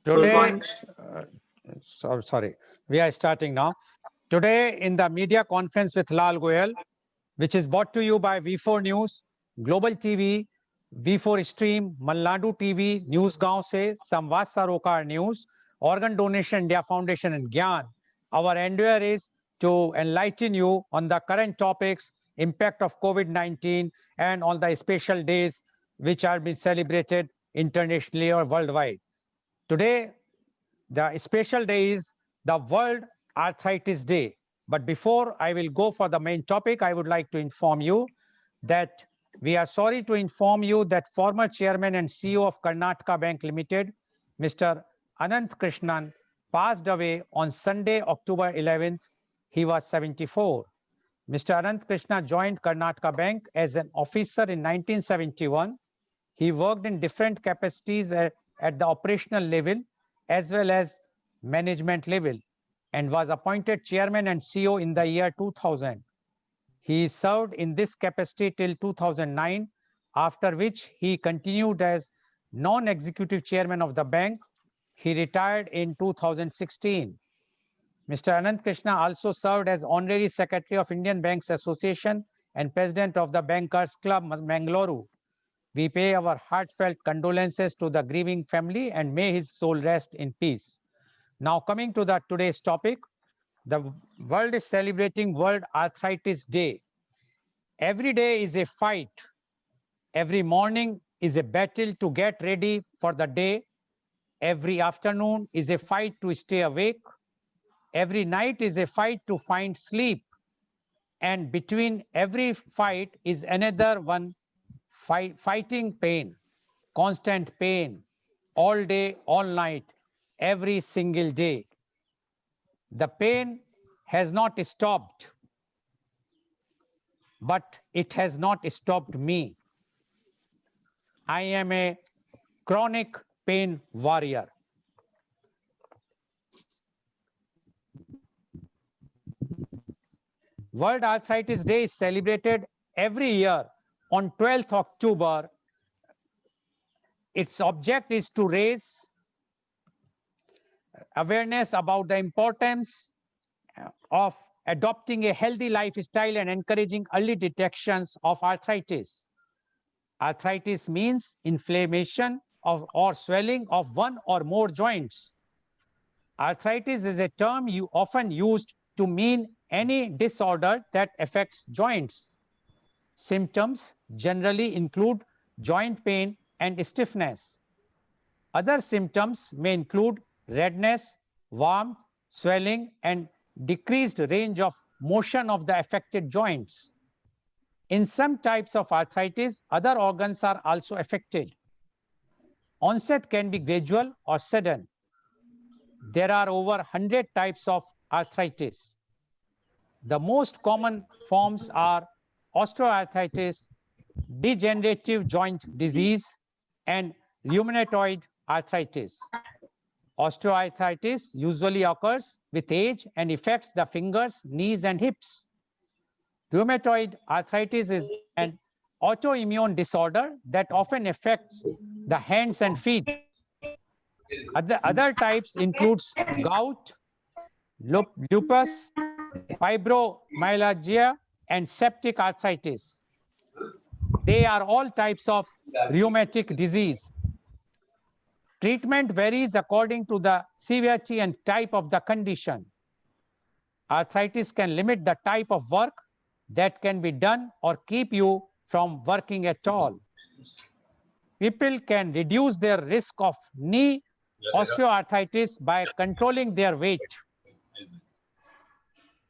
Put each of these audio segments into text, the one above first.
Good Today, morning. sorry, we are starting now. Today, in the media conference with Goel, which is brought to you by V4 News, Global TV, V4 Stream, Malnadu TV, Newsgaon se, Samvad Sarokar News, Organ Donation India Foundation and Gyan. Our endeavor is to enlighten you on the current topics, impact of COVID-19, and on the special days which are being celebrated internationally or worldwide. Today, the special day is the World Arthritis Day. But before I will go for the main topic, I would like to inform you that we are sorry to inform you that former chairman and CEO of Karnataka Bank Limited, Mr. Anant Krishnan, passed away on Sunday, October 11th. He was 74. Mr. Anant Krishna joined Karnataka Bank as an officer in 1971. He worked in different capacities at the operational level as well as management level and was appointed chairman and CEO in the year 2000. He served in this capacity till 2009, after which he continued as non-executive chairman of the bank. He retired in 2016. Mr. Anant Krishna also served as honorary secretary of Indian Banks Association and president of the Bankers Club, Mangalore. We pay our heartfelt condolences to the grieving family and may his soul rest in peace. Now coming to today's topic, the world is celebrating World Arthritis Day. Every day is a fight. Every morning is a battle to get ready for the day. Every afternoon is a fight to stay awake. Every night is a fight to find sleep. And between every fight is another one, fighting pain, constant pain, all day, all night, every single day. The pain has not stopped, but it has not stopped me. I am a chronic pain warrior. World Arthritis Day is celebrated every year on 12th October. Its object is to raise awareness about the importance of adopting a healthy lifestyle and encouraging early detections of arthritis. Arthritis means inflammation of or swelling of one or more joints. Arthritis is a term you often used to mean any disorder that affects joints. Symptoms generally include joint pain and stiffness. Other symptoms may include redness, warmth, swelling, and decreased range of motion of the affected joints. In some types of arthritis, other organs are also affected. Onset can be gradual or sudden. There are over 100 types of arthritis. The most common forms are osteoarthritis, degenerative joint disease, and rheumatoid arthritis. Osteoarthritis usually occurs with age and affects the fingers, knees, and hips. Rheumatoid arthritis is an autoimmune disorder that often affects the hands and feet. Other types includes gout, lupus, fibromyalgia, and septic arthritis. They are all types of rheumatic disease. Treatment varies according to the severity and type of the condition. Arthritis can limit the type of work that can be done or keep you from working at all. People can reduce their risk of knee osteoarthritis by controlling their weight.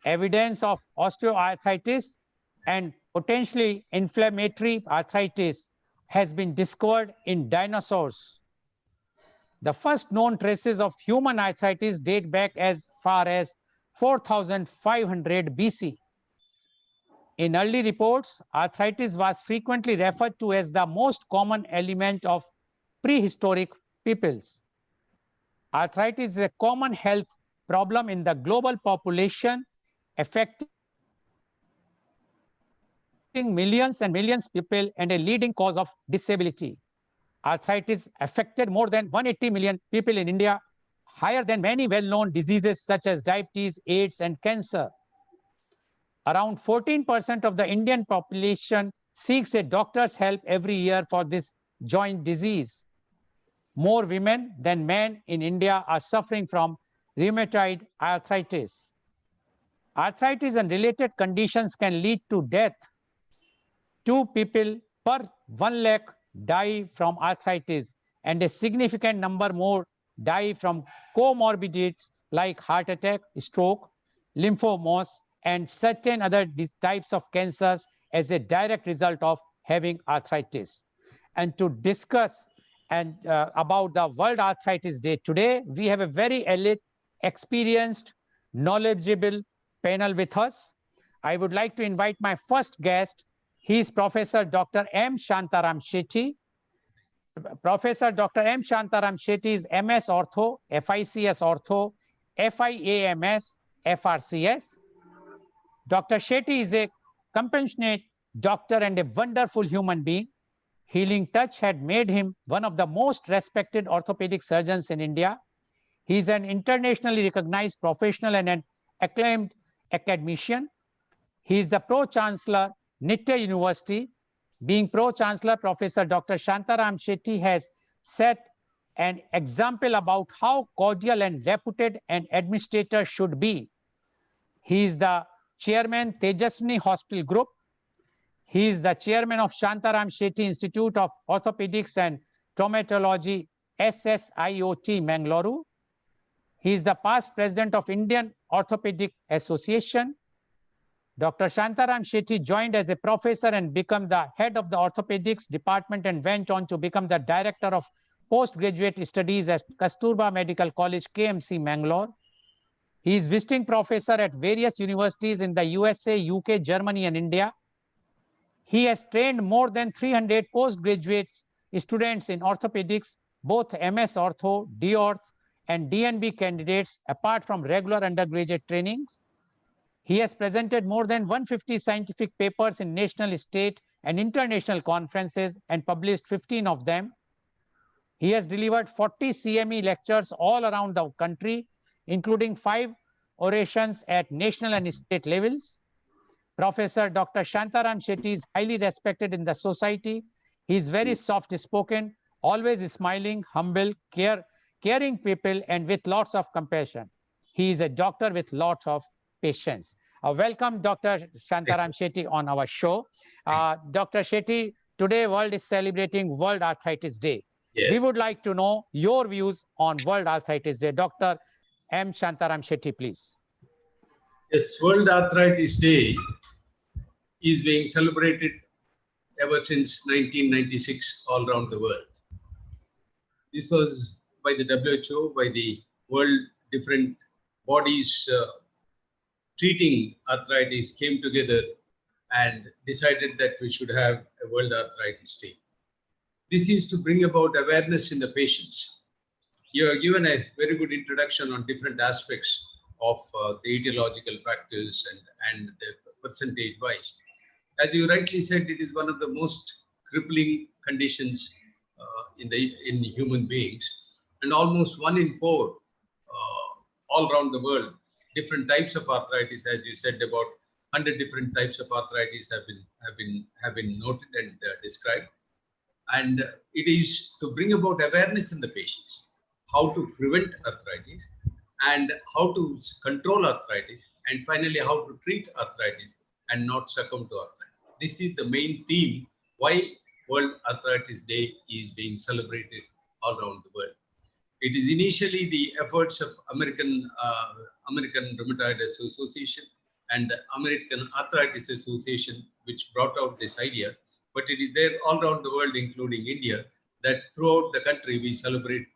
Evidence of osteoarthritis and potentially inflammatory arthritis has been discovered in dinosaurs. The first known traces of human arthritis date back as far as 4500 BC. In early reports, arthritis was frequently referred to as the most common ailment of prehistoric peoples. Arthritis is a common health problem in the global population, affecting millions and millions of people and a leading cause of disability. Arthritis affected more than 180 million people in India, higher than many well-known diseases such as diabetes, AIDS, and cancer. Around 14% of the Indian population seeks a doctor's help every year for this joint disease. More women than men in India are suffering from rheumatoid arthritis. Arthritis and related conditions can lead to death. 2 people per 1 lakh die from arthritis, and a significant number more die from comorbidities like heart attack, stroke, lymphomas, and certain other types of cancers as a direct result of having arthritis. And to discuss about the World Arthritis Day today, we have a very elite, experienced, knowledgeable panel with us. I would like to invite my first guest. He is Professor Dr. M. Shantaram Shetty. Professor Dr. M. Shantaram Shetty is MS Ortho, FICS Ortho, FIAMS, FRCS. Dr. Shetty is a compassionate doctor and a wonderful human being. Healing touch had made him one of the most respected orthopedic surgeons in India. He is an internationally recognized professional and an acclaimed academician. He is the Pro-Chancellor, Nitya University. Being Pro-Chancellor, Professor Dr. Shantaram Shetty has set an example about how cordial and reputed an administrator should be. He is the Chairman, Tejaswini Hospital Group. He is the Chairman of Shantaram Shetty Institute of Orthopedics and Traumatology, SSIOT, Mangalore. He is the past President of Indian Orthopedic Association. Dr. Shantaram Shetty joined as a professor and became the head of the orthopedics department and went on to become the director of postgraduate studies at Kasturba Medical College, KMC, Mangalore. He is visiting professor at various universities in the USA, UK, Germany, and India. He has trained more than 300 postgraduate students in orthopedics, both MS Ortho, D-Orth, and DNB candidates, apart from regular undergraduate trainings. He has presented more than 150 scientific papers in national, state, and international conferences and published 15 of them. He has delivered 40 CME lectures all around the country, including 5 orations at national and state levels. Professor Dr. Shantaram Shetty is highly respected in the society. He is very soft-spoken, always smiling, humble, caring people, and with lots of compassion. He is a doctor with lots of patients. Welcome, Dr. Shantaram Shetty, on our show. Dr. Shetty, today world is celebrating World Arthritis Day. Yes. We would like to know your views on World Arthritis Day. Dr. M. Shantaram Shetty, please. Yes, World Arthritis Day is being celebrated ever since 1996 all around the world. This was by the WHO, by the world, different bodies treating arthritis came together and decided that we should have a World Arthritis Day. This is to bring about awareness in the patients. You have given a very good introduction on different aspects of the etiological factors and the percentage wise. As you rightly said, it is one of the most crippling conditions in human beings, and almost 1 in 4 all around the world, different types of arthritis, as you said, about 100 different types of arthritis have been noted and described. And it is to bring about awareness in the patients, how to prevent arthritis and how to control arthritis, and finally how to treat arthritis and not succumb to arthritis. This is the main theme why World Arthritis Day is being celebrated all around the world. It is initially the efforts of American Rheumatoid Association and the American Arthritis Association which brought out this idea, but it is there all around the world, including India, that throughout the country we celebrate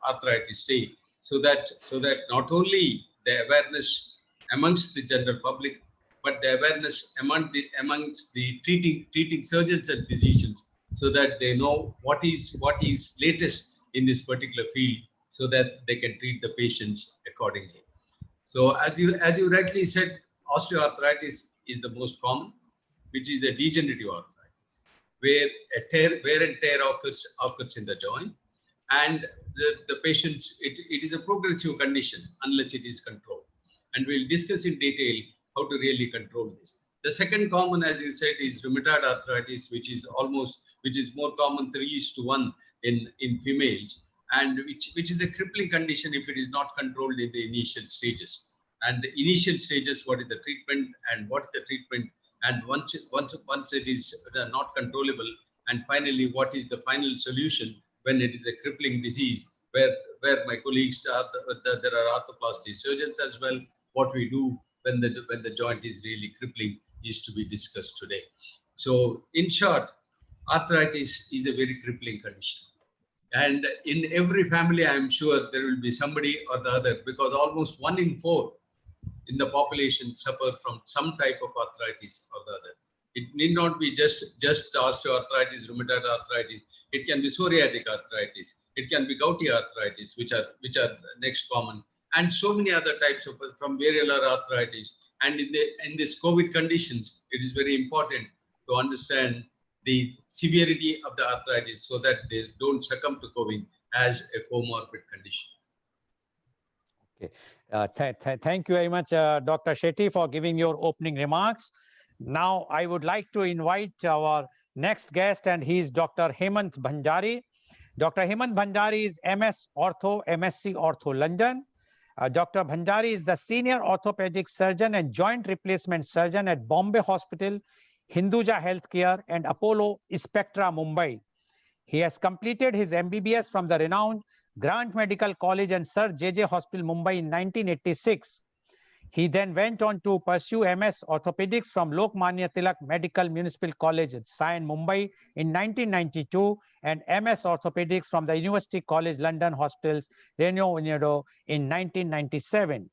Arthritis Day, so that not only the awareness amongst the general public, but the awareness amongst the treating surgeons and physicians, so that they know what is latest in this particular field, so that they can treat the patients accordingly. So as you rightly said, osteoarthritis is the most common, which is a degenerative arthritis, where wear and tear occurs in the joint, and the patients, it is a progressive condition unless it is controlled. And we'll discuss in detail how to really control this. The second common, as you said, is rheumatoid arthritis, which is more common 3:1 in females, and which is a crippling condition if it is not controlled in the initial stages. And the initial stages, what is the treatment and what is the treatment, and once it is not controllable, and finally what is the final solution when it is a crippling disease, where my colleagues are, there are arthroplasty surgeons as well. What we do when the joint is really crippling is to be discussed today. So in short, arthritis is a very crippling condition. And in every family, I'm sure there will be somebody or the other, because almost 1 in 4 in the population suffer from some type of arthritis or the other. It need not be just osteoarthritis, rheumatoid arthritis. It can be psoriatic arthritis. It can be gouty arthritis, which are next common, and so many other types of, from variolar arthritis. And in this COVID conditions, it is very important to understand the severity of the arthritis so that they don't succumb to COVID as a comorbid condition. Okay. Thank you very much, Dr. Shetty, for giving your opening remarks. Now, I would like to invite our next guest, and he is Dr. Hemant Bhandari. Dr. Hemant Bhandari is MS Ortho, MSc Ortho, London. Dr. Bhandari is the senior orthopedic surgeon and joint replacement surgeon at Bombay Hospital, Hinduja Healthcare, and Apollo Spectra, Mumbai. He has completed his MBBS from the renowned Grant Medical College and Sir J.J. Hospital, Mumbai in 1986. He then went on to pursue MS Orthopedics from Lokmanya Tilak Medical Municipal College, Sion, Mumbai in 1992, and MS Orthopedics from the University College London Hospitals, Reino Unido in 1997.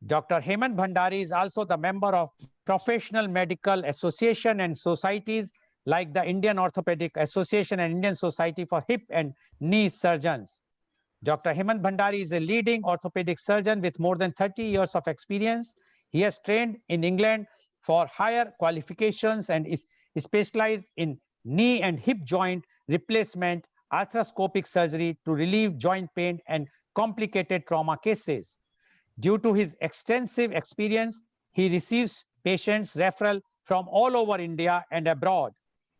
Dr. Hemant Bhandari is also the member of Professional Medical Association and societies like the Indian Orthopedic Association and Indian Society for Hip and Knee Surgeons. Dr. Hemant Bhandari is a leading orthopedic surgeon with more than 30 years of experience. He has trained in England for higher qualifications and is specialized in knee and hip joint replacement, arthroscopic surgery to relieve joint pain and complicated trauma cases. Due to his extensive experience, he receives patients referral from all over India and abroad,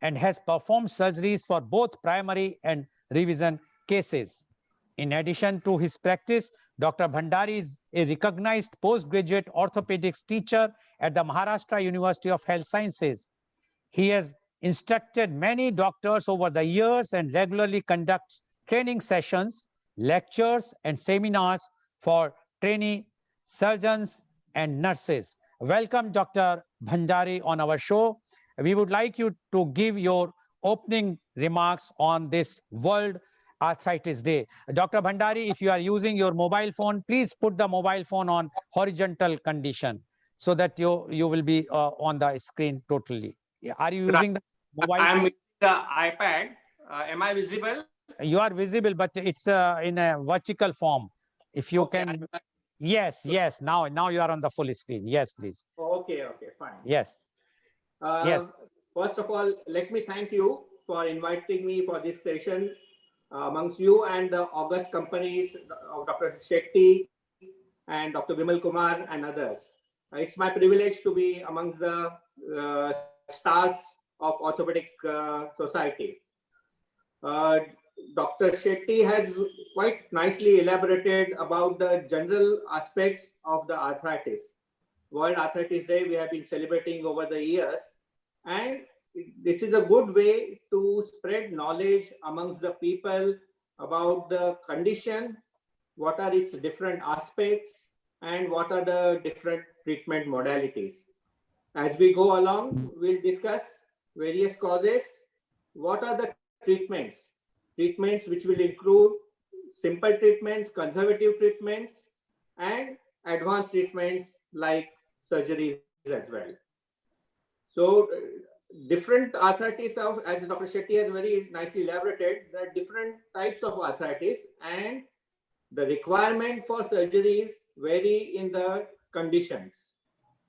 and has performed surgeries for both primary and revision cases. In addition to his practice, Dr. Bhandari is a recognized postgraduate orthopedics teacher at the Maharashtra University of Health Sciences. He has instructed many doctors over the years and regularly conducts training sessions, lectures, and seminars for trainee surgeons and nurses. Welcome, Dr. Bhandari, on our show. We would like you to give your opening remarks on this World Arthritis Day. Dr. Bhandari, if you are using your mobile phone, please put the mobile phone on horizontal condition so that you will be on the screen totally. Are you using the mobile phone? I'm using the iPad. Am I visible? You are visible, but it's in a vertical form. If you can... Yes. Now you are on the full screen. Yes, please. Okay, fine. Yes. Yes. First of all, let me thank you for inviting me for this session amongst you and the august companies of Dr. Shetty and Dr. Vimal Kumar and others. It's my privilege to be amongst the stars of Orthopedic Society. Dr. Shetty has quite nicely elaborated about the general aspects of the arthritis. World Arthritis Day we have been celebrating over the years, and this is a good way to spread knowledge amongst the people about the condition, what are its different aspects, and what are the different treatment modalities. As we go along, we'll discuss various causes, what are the treatments which will include simple treatments, conservative treatments, and advanced treatments like surgeries as well. So different arthritis, as Dr. Shetty has very nicely elaborated, there are different types of arthritis, and the requirement for surgeries vary in the conditions.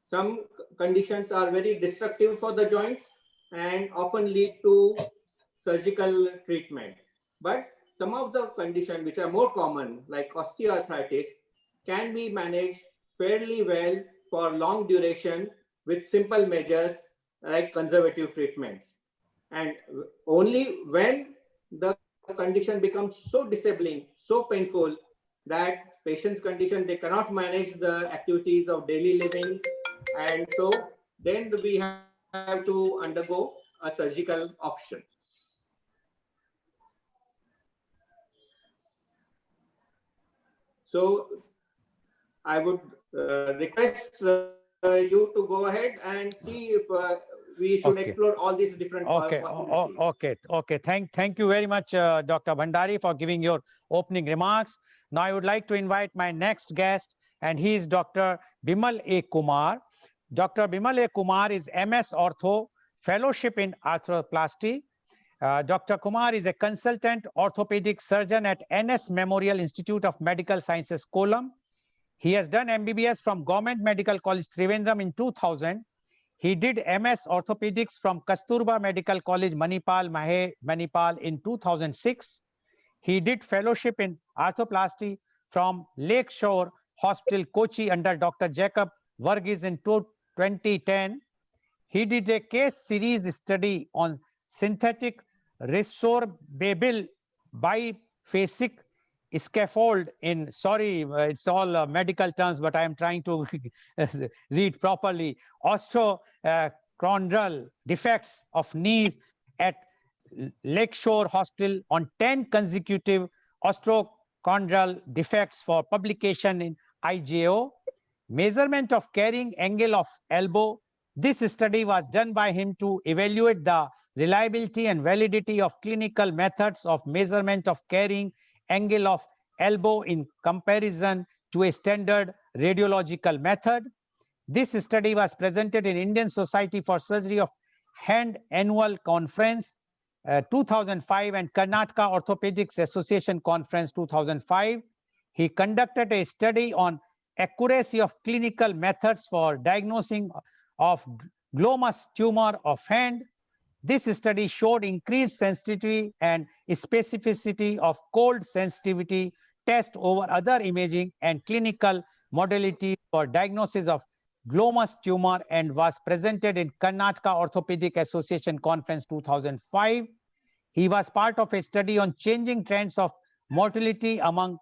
Some conditions are very destructive for the joints, and often lead to surgical treatment. But some of the conditions which are more common, like osteoarthritis, can be managed fairly well for long duration with simple measures like conservative treatments. And only when the condition becomes so disabling, so painful, that patient's condition, they cannot manage the activities of daily living, and so then we have to undergo a surgical option. So I would request you to go ahead and see if we should explore Okay. all these different Okay, possibilities. okay. Thank you very much, Dr. Bhandari, for giving your opening remarks. Now I would like to invite my next guest, and he is Dr. Bimal A. Kumar. Dr. Bimal A. Kumar is MS Ortho, Fellowship in Arthroplasty. Dr. Kumar is a consultant orthopedic surgeon at NS Memorial Institute of Medical Sciences, Kollam. He has done MBBS from Government Medical College, Trivandrum in 2000. He did MS Orthopedics from Kasturba Medical College, Manipal, Manipal in 2006. He did fellowship in arthroplasty from Lakeshore Hospital, Kochi under Dr. Jacob Varghese in 2010. He did a case series study on synthetic resorbable biphasic scaffold in, sorry, it's all medical terms, but I am trying to read properly, osteochondral defects of knees at Lakeshore Hospital on 10 consecutive osteochondral defects for publication in IJO. Measurement of carrying angle of elbow. This study was done by him to evaluate the reliability and validity of clinical methods of measurement of carrying angle of elbow in comparison to a standard radiological method. This study was presented in Indian Society for Surgery of Hand Annual Conference 2005 and Karnataka Orthopedics Association Conference 2005. He conducted a study on accuracy of clinical methods for diagnosing of glomus tumor of hand. This study showed increased sensitivity and specificity of cold sensitivity test over other imaging and clinical modalities for diagnosis of glomus tumor and was presented in Karnataka Orthopedic Association Conference 2005. He was part of a study on changing trends of mortality among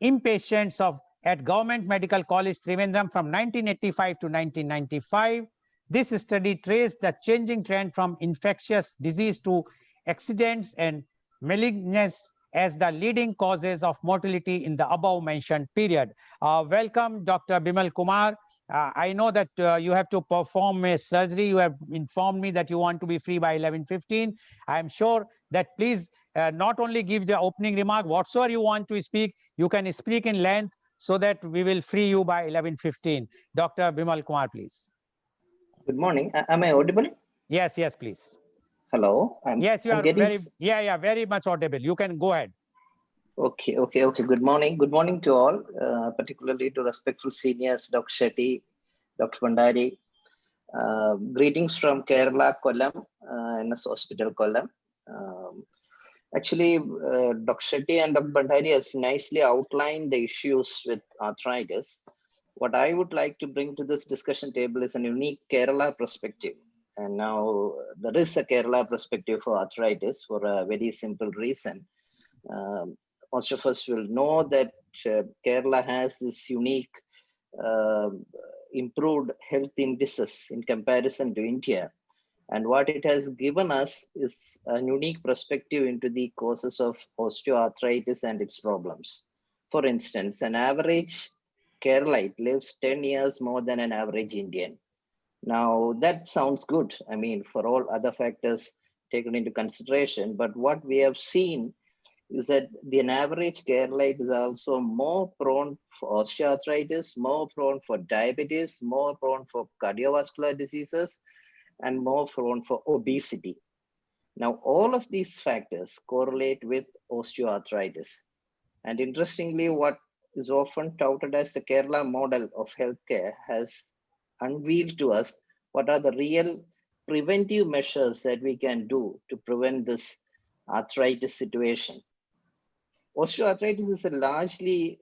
inpatients at Government Medical College, Trivandrum from 1985 to 1995. This study traced the changing trend from infectious disease to accidents and malignancy as the leading causes of mortality in the above mentioned period. Welcome, Dr. Bimal Kumar. I know that you have to perform a surgery. You have informed me that you want to be free by 11:15. I am sure that please not only give the opening remark, whatsoever you want to speak, you can speak in length so that we will free you by 11:15. Dr. Bimal Kumar, please. Good morning. Am I audible? Yes, please. Hello. Yes, you I'm are getting... very much audible. You can go ahead. Okay. Good morning. Good morning to all, particularly to respectful seniors, Dr. Shetty, Dr. Bhandari. Greetings from Kerala, Kollam, NS Hospital, Kollam. Actually, Dr. Shetty and Dr. Bhandari has nicely outlined the issues with arthritis. What I would like to bring to this discussion table is a unique Kerala perspective. And now there is a Kerala perspective for arthritis for a very simple reason. Most of us will know that Kerala has this unique improved health indices in comparison to India. And what it has given us is a unique perspective into the causes of osteoarthritis and its problems. For instance, an average Keralite lives 10 years more than an average Indian. Now, that sounds good. I mean, for all other factors taken into consideration, but what we have seen is that an average Keralite is also more prone for osteoarthritis, more prone for diabetes, more prone for cardiovascular diseases, and more prone for obesity. Now, all of these factors correlate with osteoarthritis. And interestingly, what is often touted as the Kerala model of healthcare has unveiled to us what are the real preventive measures that we can do to prevent this arthritis situation? Osteoarthritis is a largely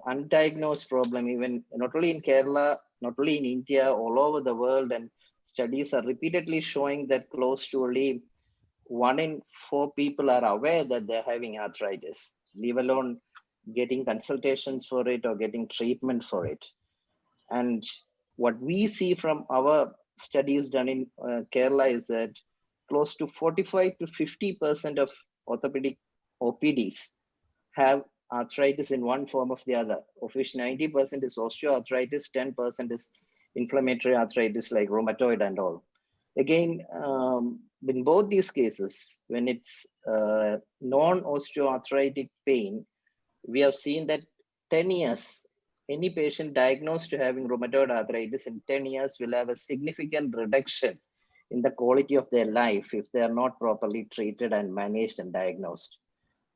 undiagnosed problem, even not only in Kerala, not only in India, all over the world. And studies are repeatedly showing that close to only 1 in 4 people are aware that they're having arthritis, leave alone getting consultations for it or getting treatment for it. And what we see from our studies done in Kerala is that close to 45 to 50% of orthopedic OPDs have arthritis in one form or the other, of which 90% is osteoarthritis, 10% is inflammatory arthritis like rheumatoid and all. Again, in both these cases, when it's non-osteoarthritic pain, we have seen that 10 years, any patient diagnosed to having rheumatoid arthritis in 10 years will have a significant reduction in the quality of their life if they are not properly treated and managed and diagnosed.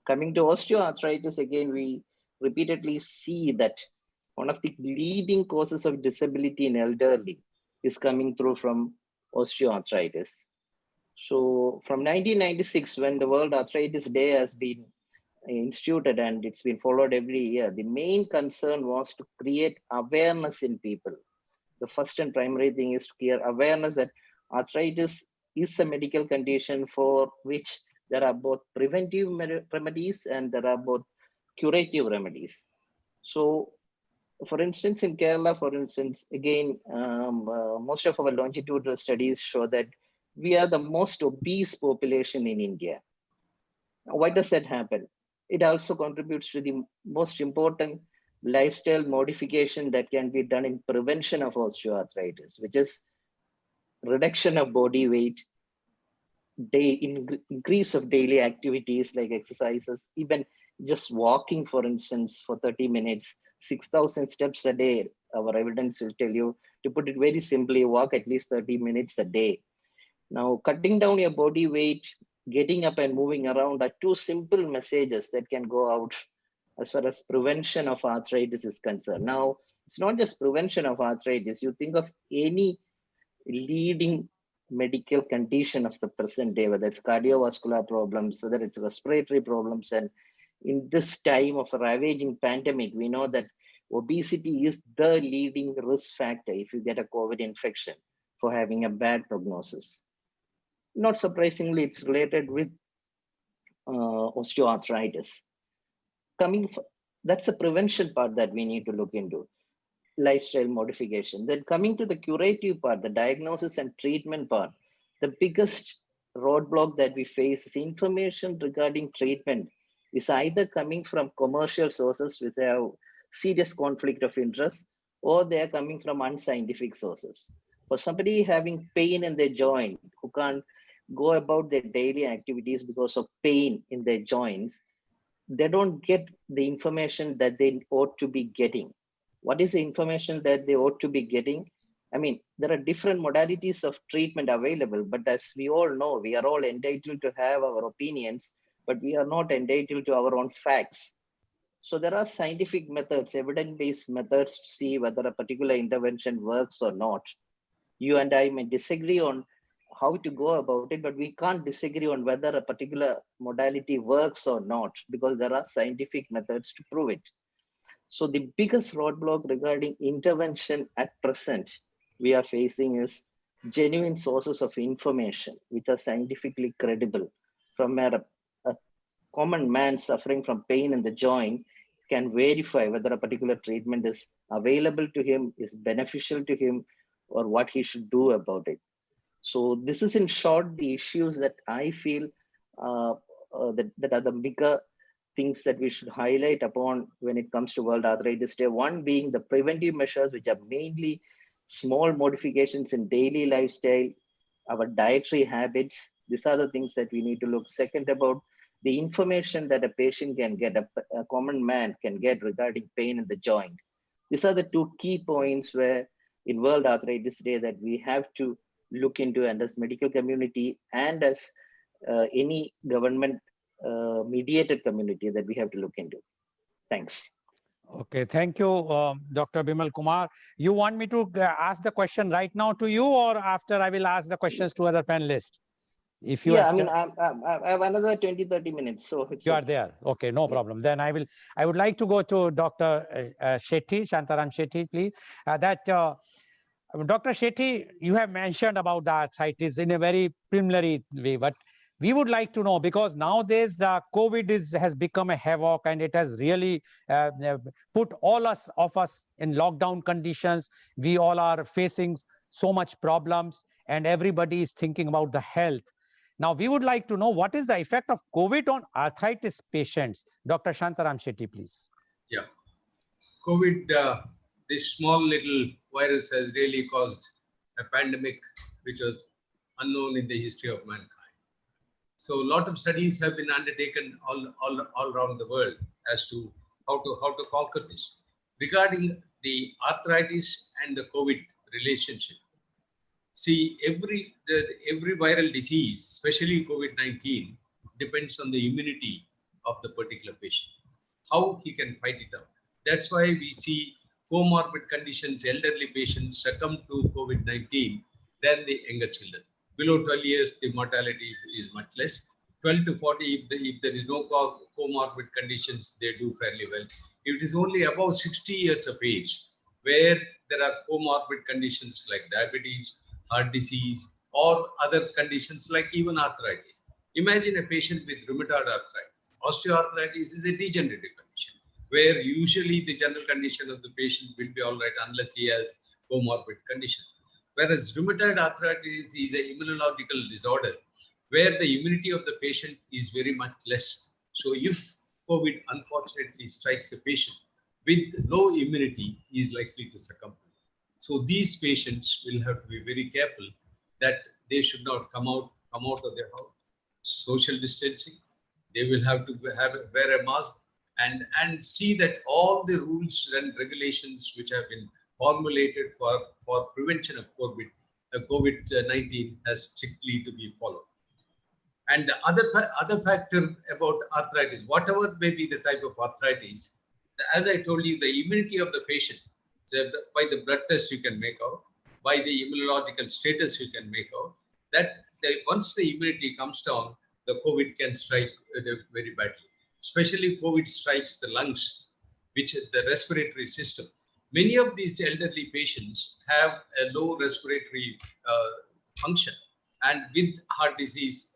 Coming to osteoarthritis, again, we repeatedly see that one of the leading causes of disability in elderly is coming through from osteoarthritis. So from 1996, when the World Arthritis Day has been instituted and it's been followed every year, the main concern was to create awareness in people. The first and primary thing is to create awareness that arthritis is a medical condition for which there are both preventive remedies and there are both curative remedies. So, for instance, in Kerala, for instance, again, most of our longitudinal studies show that we are the most obese population in India. Why does that happen? It also contributes to the most important lifestyle modification that can be done in prevention of osteoarthritis, which is reduction of body weight, increase of daily activities like exercises, even just walking, for instance, for 30 minutes, 6,000 steps a day. Our evidence will tell you, to put it very simply, walk at least 30 minutes a day. Now, cutting down your body weight, getting up and moving around are two simple messages that can go out as far as prevention of arthritis is concerned. Now, it's not just prevention of arthritis. You think of any leading medical condition of the present day, whether it's cardiovascular problems, whether it's respiratory problems. And in this time of a ravaging pandemic, we know that obesity is the leading risk factor if you get a COVID infection for having a bad prognosis. Not surprisingly, it's related with osteoarthritis. That's the prevention part that we need to look into, lifestyle modification. Then coming to the curative part, the diagnosis and treatment part, the biggest roadblock that we face is information regarding treatment is either coming from commercial sources which have serious conflict of interest, or they are coming from unscientific sources. For somebody having pain in their joint who can't go about their daily activities because of pain in their joints, they don't get the information that they ought to be getting. What is the information that they ought to be getting? I mean, there are different modalities of treatment available, but as we all know, we are all entitled to have our opinions, but we are not entitled to our own facts. So there are scientific methods, evidence-based methods to see whether a particular intervention works or not. You and I may disagree on how to go about it, but we can't disagree on whether a particular modality works or not, because there are scientific methods to prove it. So the biggest roadblock regarding intervention at present we are facing is genuine sources of information which are scientifically credible, from where a common man suffering from pain in the joint can verify whether a particular treatment is available to him, is beneficial to him, or what he should do about it. So this is in short the issues that I feel that are the bigger things that we should highlight upon when it comes to World Arthritis Day. One being the preventive measures, which are mainly small modifications in daily lifestyle, our dietary habits. These are the things that we need to look. Second, about the information that a patient can get, a common man can get regarding pain in the joint. These are the two key points where in World Arthritis Day that we have to look into, and as medical community and as any government mediated community that we have to look into. Thanks. Okay, thank you, Dr. Bimal Kumar. You want me to ask the question right now to you, or after I will ask the questions to other panelists? If you Yeah, have I mean, I have another 20-30 minutes, so it's you are okay. there. Okay, no Yeah. problem. Then I would like to go to Dr. Shetty, Shantaram Shetty, please. Dr. Shetty, you have mentioned about the arthritis in a very preliminary way, but we would like to know, because nowadays the COVID has become a havoc, and it has really put all of us in lockdown conditions. We all are facing so much problems, and everybody is thinking about the health. Now, we would like to know, what is the effect of COVID on arthritis patients? Dr. Shantaram Shetty, please. Yeah. COVID, this small little virus has really caused a pandemic which was unknown in the history of mankind. So a lot of studies have been undertaken all around the world as to how to conquer this. Regarding the arthritis and the COVID relationship, see, every viral disease, especially COVID-19, depends on the immunity of the particular patient, how he can fight it out. That's why we see comorbid conditions, elderly patients succumb to COVID-19 than the younger children. Below 12 years, the mortality is much less. 12 to 40, if there is no comorbid conditions, they do fairly well. If it is only above 60 years of age, where there are comorbid conditions like diabetes, heart disease, or other conditions like even arthritis. Imagine a patient with rheumatoid arthritis. Osteoarthritis is a degenerative condition where usually the general condition of the patient will be all right unless he has comorbid conditions. Whereas rheumatoid arthritis is an immunological disorder where the immunity of the patient is very much less. So if COVID unfortunately strikes a patient with low immunity, he is likely to succumb. So these patients will have to be very careful that they should not come out of their house. Social distancing, they will have to wear a mask and see that all the rules and regulations which have been formulated for prevention of COVID-19 has strictly to be followed. And the other factor about arthritis, whatever may be the type of arthritis, as I told you, the immunity of the patient, by the blood test you can make out, by the immunological status you can make out, that once the immunity comes down, the COVID can strike very badly. Especially COVID strikes the lungs, which is the respiratory system. Many of these elderly patients have a low respiratory function, and with heart disease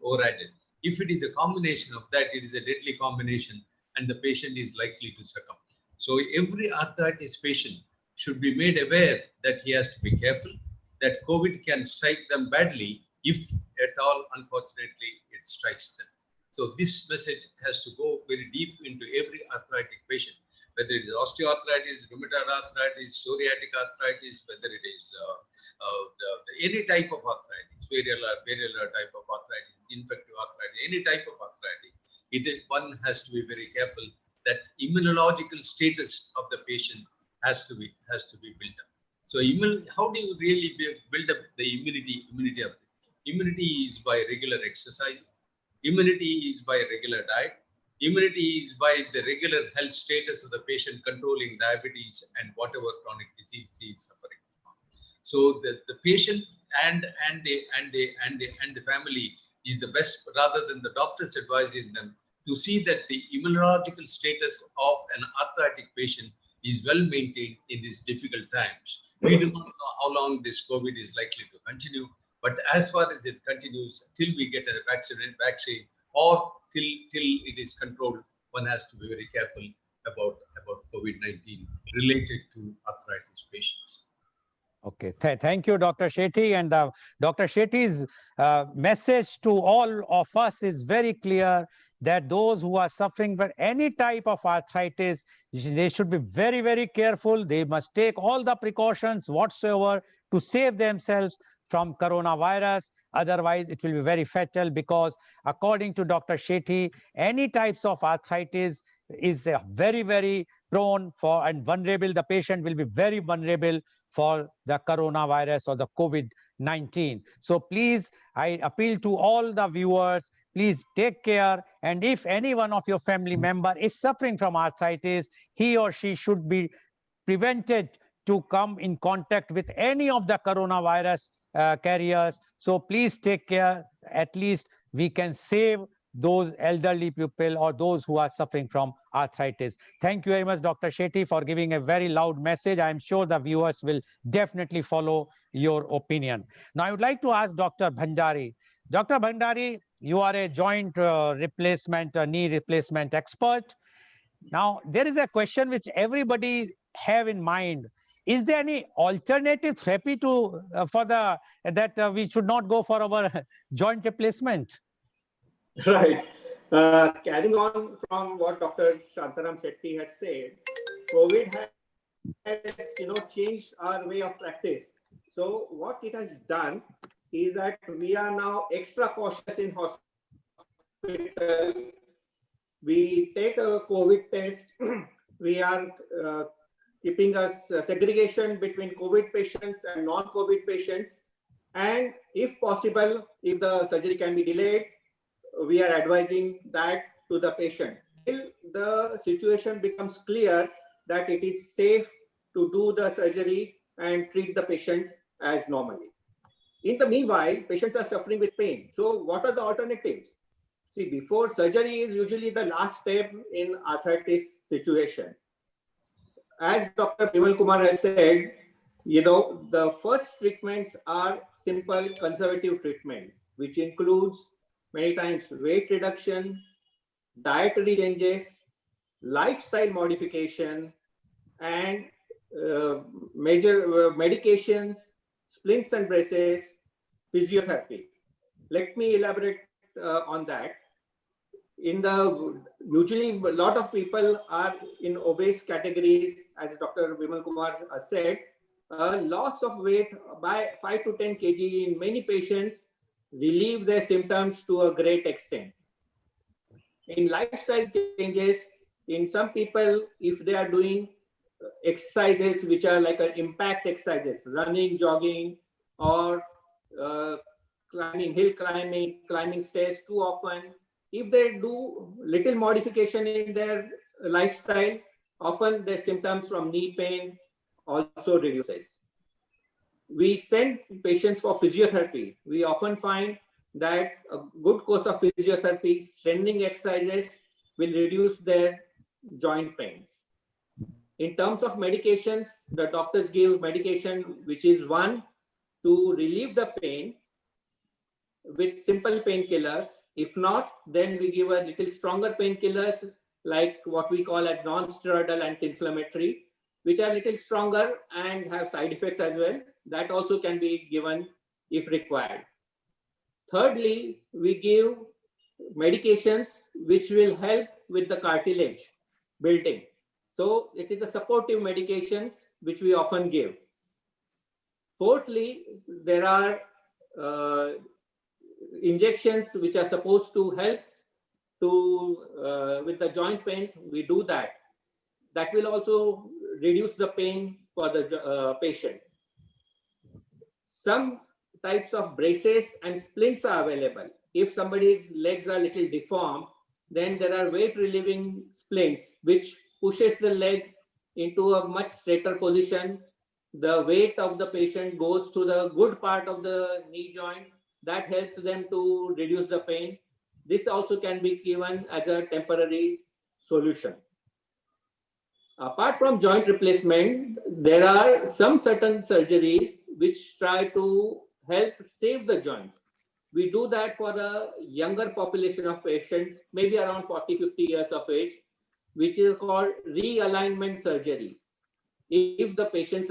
overridden. If it is a combination of that, it is a deadly combination, and the patient is likely to succumb. So every arthritis patient should be made aware that he has to be careful, that COVID can strike them badly if at all, unfortunately, it strikes them. So this message has to go very deep into every arthritic patient, whether it is osteoarthritis, rheumatoid arthritis, psoriatic arthritis, whether it is any type of arthritis, variolar type of arthritis, infective arthritis, any type of arthritis. One has to be very careful that immunological status of the patient has to be built up. So how do you really build up the immunity? Immunity is by regular exercise. Immunity is by regular diet. Immunity is by the regular health status of the patient, controlling diabetes and whatever chronic disease he is suffering from. So the patient and the family is the best, rather than the doctors advising them, to see that the immunological status of an arthritic patient is well maintained in these difficult times. We do not know how long this COVID is likely to continue, but as far as it continues, till we get a vaccine or till it is controlled, one has to be very careful about COVID-19 related to arthritis patients. Okay, thank you, Dr. Shetty. And Dr. Shetty's message to all of us is very clear, that those who are suffering from any type of arthritis, they should be very, very careful. They must take all the precautions whatsoever to save themselves from coronavirus. Otherwise, it will be very fatal, because according to Dr. Shetty, any types of arthritis is very, very prone for and vulnerable. The patient will be very vulnerable for the coronavirus or the COVID-19. So please, I appeal to all the viewers, please please take care. And if any one of your family member is suffering from arthritis, he or she should be prevented to come in contact with any of the coronavirus carriers. So please take care. At least we can save those elderly people or those who are suffering from arthritis. Thank you very much, Dr. Shetty, for giving a very loud message. I'm sure the viewers will definitely follow your opinion. Now, I would like to ask Dr. Bhandari. Dr. Bhandari, you are a joint replacement, knee replacement expert. Now, there is a question which everybody have in mind. Is there any alternative therapy to for the that we should not go for our joint replacement? Right. Carrying on from what Dr. Shantaram Shetty has said, COVID has changed our way of practice. So what it has done is that we are now extra cautious in hospital. We take a COVID test. We are keeping a segregation between COVID patients and non-COVID patients. And if possible, if the surgery can be delayed, we are advising that to the patient till the situation becomes clear that it is safe to do the surgery and treat the patients as normally. In the meanwhile, patients are suffering with pain. So what are the alternatives? See, before surgery is usually the last step in arthritis situation. As Dr. Vimal Kumar has said, the first treatments are simple conservative treatment, which includes many times weight reduction, dietary changes, lifestyle modification, and major medications, splints and braces, physiotherapy. Let me elaborate on that. Usually a lot of people are in obese categories, as Dr. Vimal Kumar said. Loss of weight by 5 to 10 kg in many patients relieve their symptoms to a great extent. In lifestyle changes, in some people, if they are doing exercises which are like an impact exercises, running, jogging, or hill climbing stairs too often, if they do little modification in their lifestyle, often their symptoms from knee pain also reduces. We send patients for physiotherapy. We often find that a good course of physiotherapy, strengthening exercises will reduce their joint pains. In terms of medications, the doctors give medication which is one to relieve the pain with simple painkillers. If not, then we give a little stronger painkillers like what we call as non-steroidal anti-inflammatory, which are a little stronger and have side effects as well. That also can be given if required. Thirdly, we give medications which will help with the cartilage building. So it is the supportive medications which we often give. Fourthly, there are injections which are supposed to help with the joint pain. We do that. That will also reduce the pain for the patient. Some types of braces and splints are available. If somebody's legs are a little deformed, then there are weight relieving splints which pushes the leg into a much straighter position. The weight of the patient goes to the good part of the knee joint. That helps them to reduce the pain. This also can be given as a temporary solution. Apart from joint replacement, there are some certain surgeries which try to help save the joints. We do that for a younger population of patients, maybe around 40-50 years of age, which is called realignment surgery. If the patient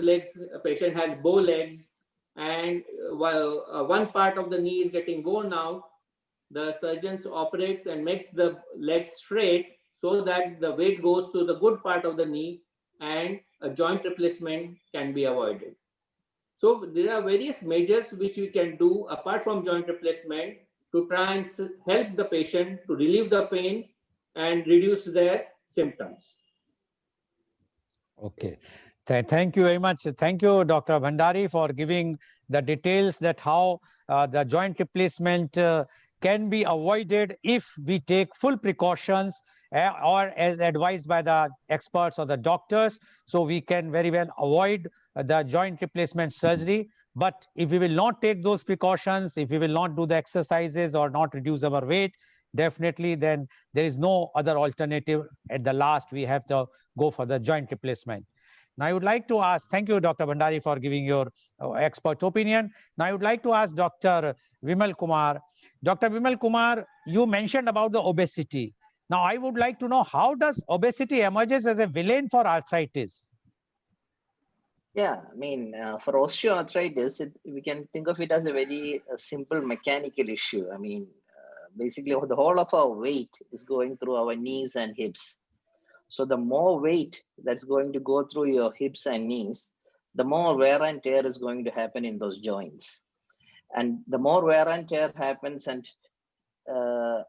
has bow legs and one part of the knee is getting worn out, the surgeon operates and makes the leg straight so that the weight goes to the good part of the knee and a joint replacement can be avoided. So there are various measures which we can do apart from joint replacement to try and help the patient to relieve the pain and reduce their symptoms. Okay. Thank you very much. Thank you, Dr. Bhandari, for giving the details that how the joint replacement can be avoided if we take full precautions or as advised by the experts or the doctors. So we can very well avoid the joint replacement surgery. But if we will not take those precautions, if we will not do the exercises or not reduce our weight, definitely then there is no other alternative. At the last, we have to go for the joint replacement. Now, I would like to ask, thank you, Dr. Bhandari, for giving your expert opinion. Now, I would like to ask Dr. Vimal Kumar. Dr. Vimal Kumar, you mentioned about the obesity. Now, I would like to know, how does obesity emerges as a villain for arthritis? Yeah, I mean, for osteoarthritis, we can think of it as a very simple mechanical issue. I mean, basically, the whole of our weight is going through our knees and hips. So the more weight that's going to go through your hips and knees, the more wear and tear is going to happen in those joints. And the more wear and tear happens, and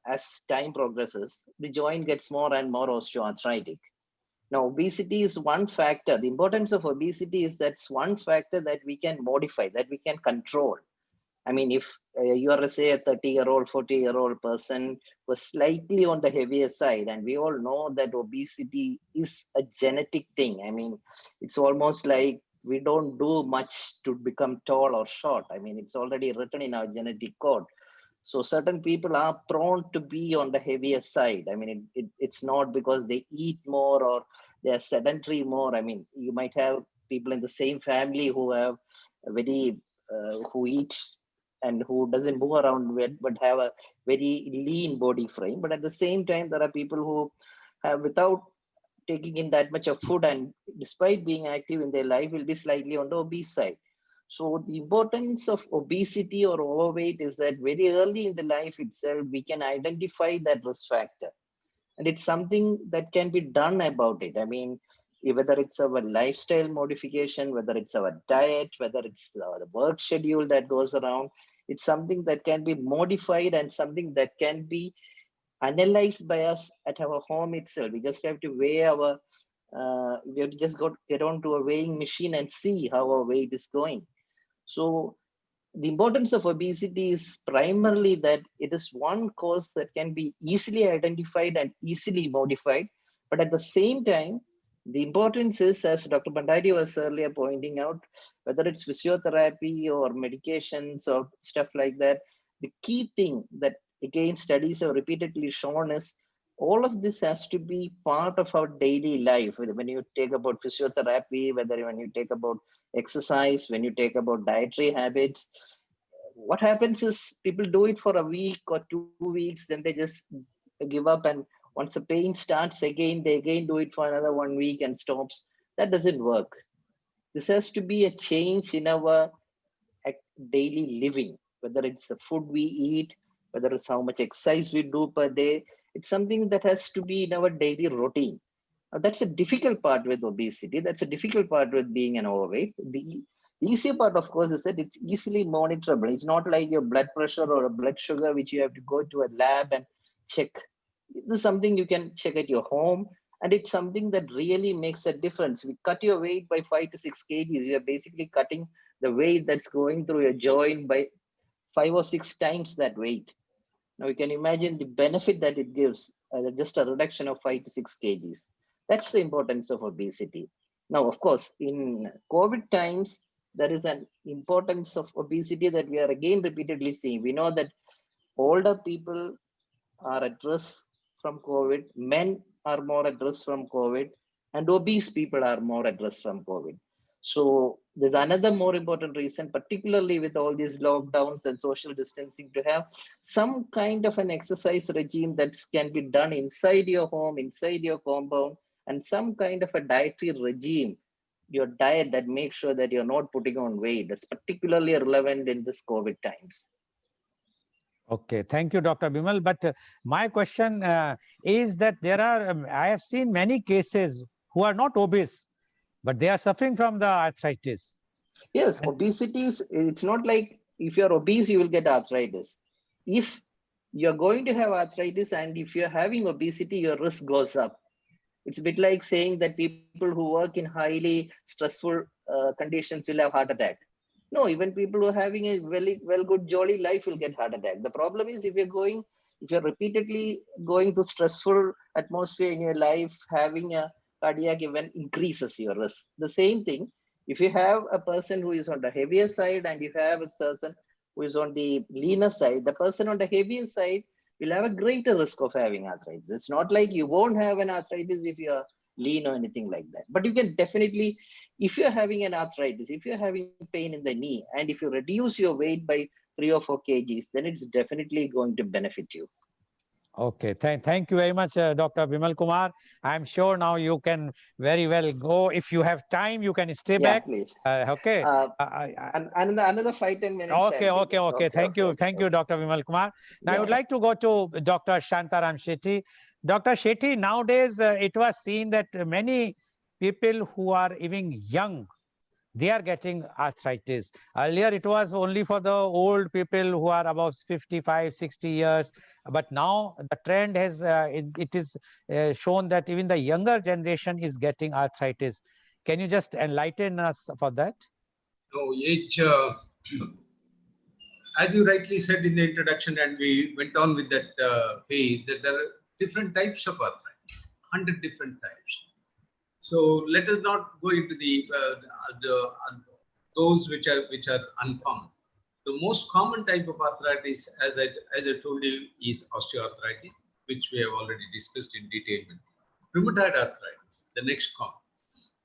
as time progresses, the joint gets more and more osteoarthritic. Now, obesity is one factor. The importance of obesity is that's one factor that we can modify, that we can control. I mean, if you are, say, a 30-year-old, 40-year-old person was slightly on the heavier side, and we all know that obesity is a genetic thing. I mean, it's almost like we don't do much to become tall or short. I mean, it's already written in our genetic code. So certain people are prone to be on the heavier side. I mean, it's not because they eat more or they're sedentary more. I mean, you might have people in the same family who have a very who eat and who doesn't move around but have a very lean body frame. But at the same time, there are people who have, without taking in that much of food and despite being active in their life, will be slightly on the obese side. So the importance of obesity or overweight is that very early in the life itself, we can identify that risk factor. And it's something that can be done about it. I mean, whether it's our lifestyle modification, whether it's our diet, whether it's the work schedule that goes around, it's something that can be modified and something that can be analyzed by us at our home itself. We just have to weigh our, we have to just get onto a weighing machine and see how our weight is going. So the importance of obesity is primarily that it is one cause that can be easily identified and easily modified. But at the same time, the importance is, as Dr. Bhandari was earlier pointing out, whether it's physiotherapy or medications or stuff like that, the key thing that, again, studies have repeatedly shown is all of this has to be part of our daily life. When you take about physiotherapy, whether when you take about exercise, when you take about dietary habits, what happens is people do it for a week or 2 weeks, then they just give up, and once the pain starts again, they again do it for another 1 week and stops. That doesn't work. This has to be a change in our daily living, whether it's the food we eat, whether it's how much exercise we do per day. It's something that has to be in our daily routine. That's a difficult part with obesity. That's a difficult part with being an overweight. The easier part, of course, is that it's easily monitorable. It's not like your blood pressure or a blood sugar, which you have to go to a lab and check. This is something you can check at your home, and it's something that really makes a difference. We cut your weight by 5 to 6 kgs. You are basically cutting the weight that's going through your joint by 5 or 6 times that weight. Now you can imagine the benefit that it gives, just a reduction of 5 to 6 kgs. That's the importance of obesity. Now, of course, in COVID times, there is an importance of obesity that we are again repeatedly seeing. We know that older people are at risk from COVID, men are more at risk from COVID, and obese people are more at risk from COVID. So there's another more important reason, particularly with all these lockdowns and social distancing, to have some kind of an exercise regime that can be done inside your home, inside your compound, and some kind of a dietary regime, your diet that makes sure that you're not putting on weight. That's particularly relevant in this COVID times. Okay, thank you, Dr. Bimal. But my question is that there are, I have seen many cases who are not obese, but they are suffering from the arthritis. Yes, And obesity is, it's not like if you're obese, you will get arthritis. If you're going to have arthritis and if you're having obesity, your risk goes up. It's a bit like saying that people who work in highly stressful conditions will have heart attack. No, even people who are having a very well good jolly life will get heart attack. The problem is if you're repeatedly going to stressful atmosphere in your life, having a cardiac event increases your risk. The same thing, if you have a person who is on the heavier side and you have a person who is on the leaner side, the person on the heavier side will have a greater risk of having arthritis. It's not like you won't have an arthritis if you're lean or anything like that. But you can definitely, if you're having an arthritis, if you're having pain in the knee, and if you reduce your weight by 3 or 4 kgs, then it's definitely going to benefit you. Okay, thank you very much, Dr. Bimal Kumar. I'm sure now you can very well go. If you have time, you can stay Yeah, back. please. Okay. And another 5-10 minutes. Okay, I'll be okay, there. okay. Thank you, Dr. Vimal Kumar. Now, I would Yeah. like to go to Dr. Shantaram Shetty. Dr. Shetty, nowadays it was seen that many people who are even young, they are getting arthritis. Earlier, it was only for the old people who are above 55, 60 years. But now the trend has, it is shown that even the younger generation is getting arthritis. Can you just enlighten us for that? No, age, as you rightly said in the introduction, and we went on with that way, that there are different types of arthritis, 100 different types. So let us not go into those which are uncommon. The most common type of arthritis, as I told you, is osteoarthritis, which we have already discussed in detail. Rheumatoid arthritis, the next common.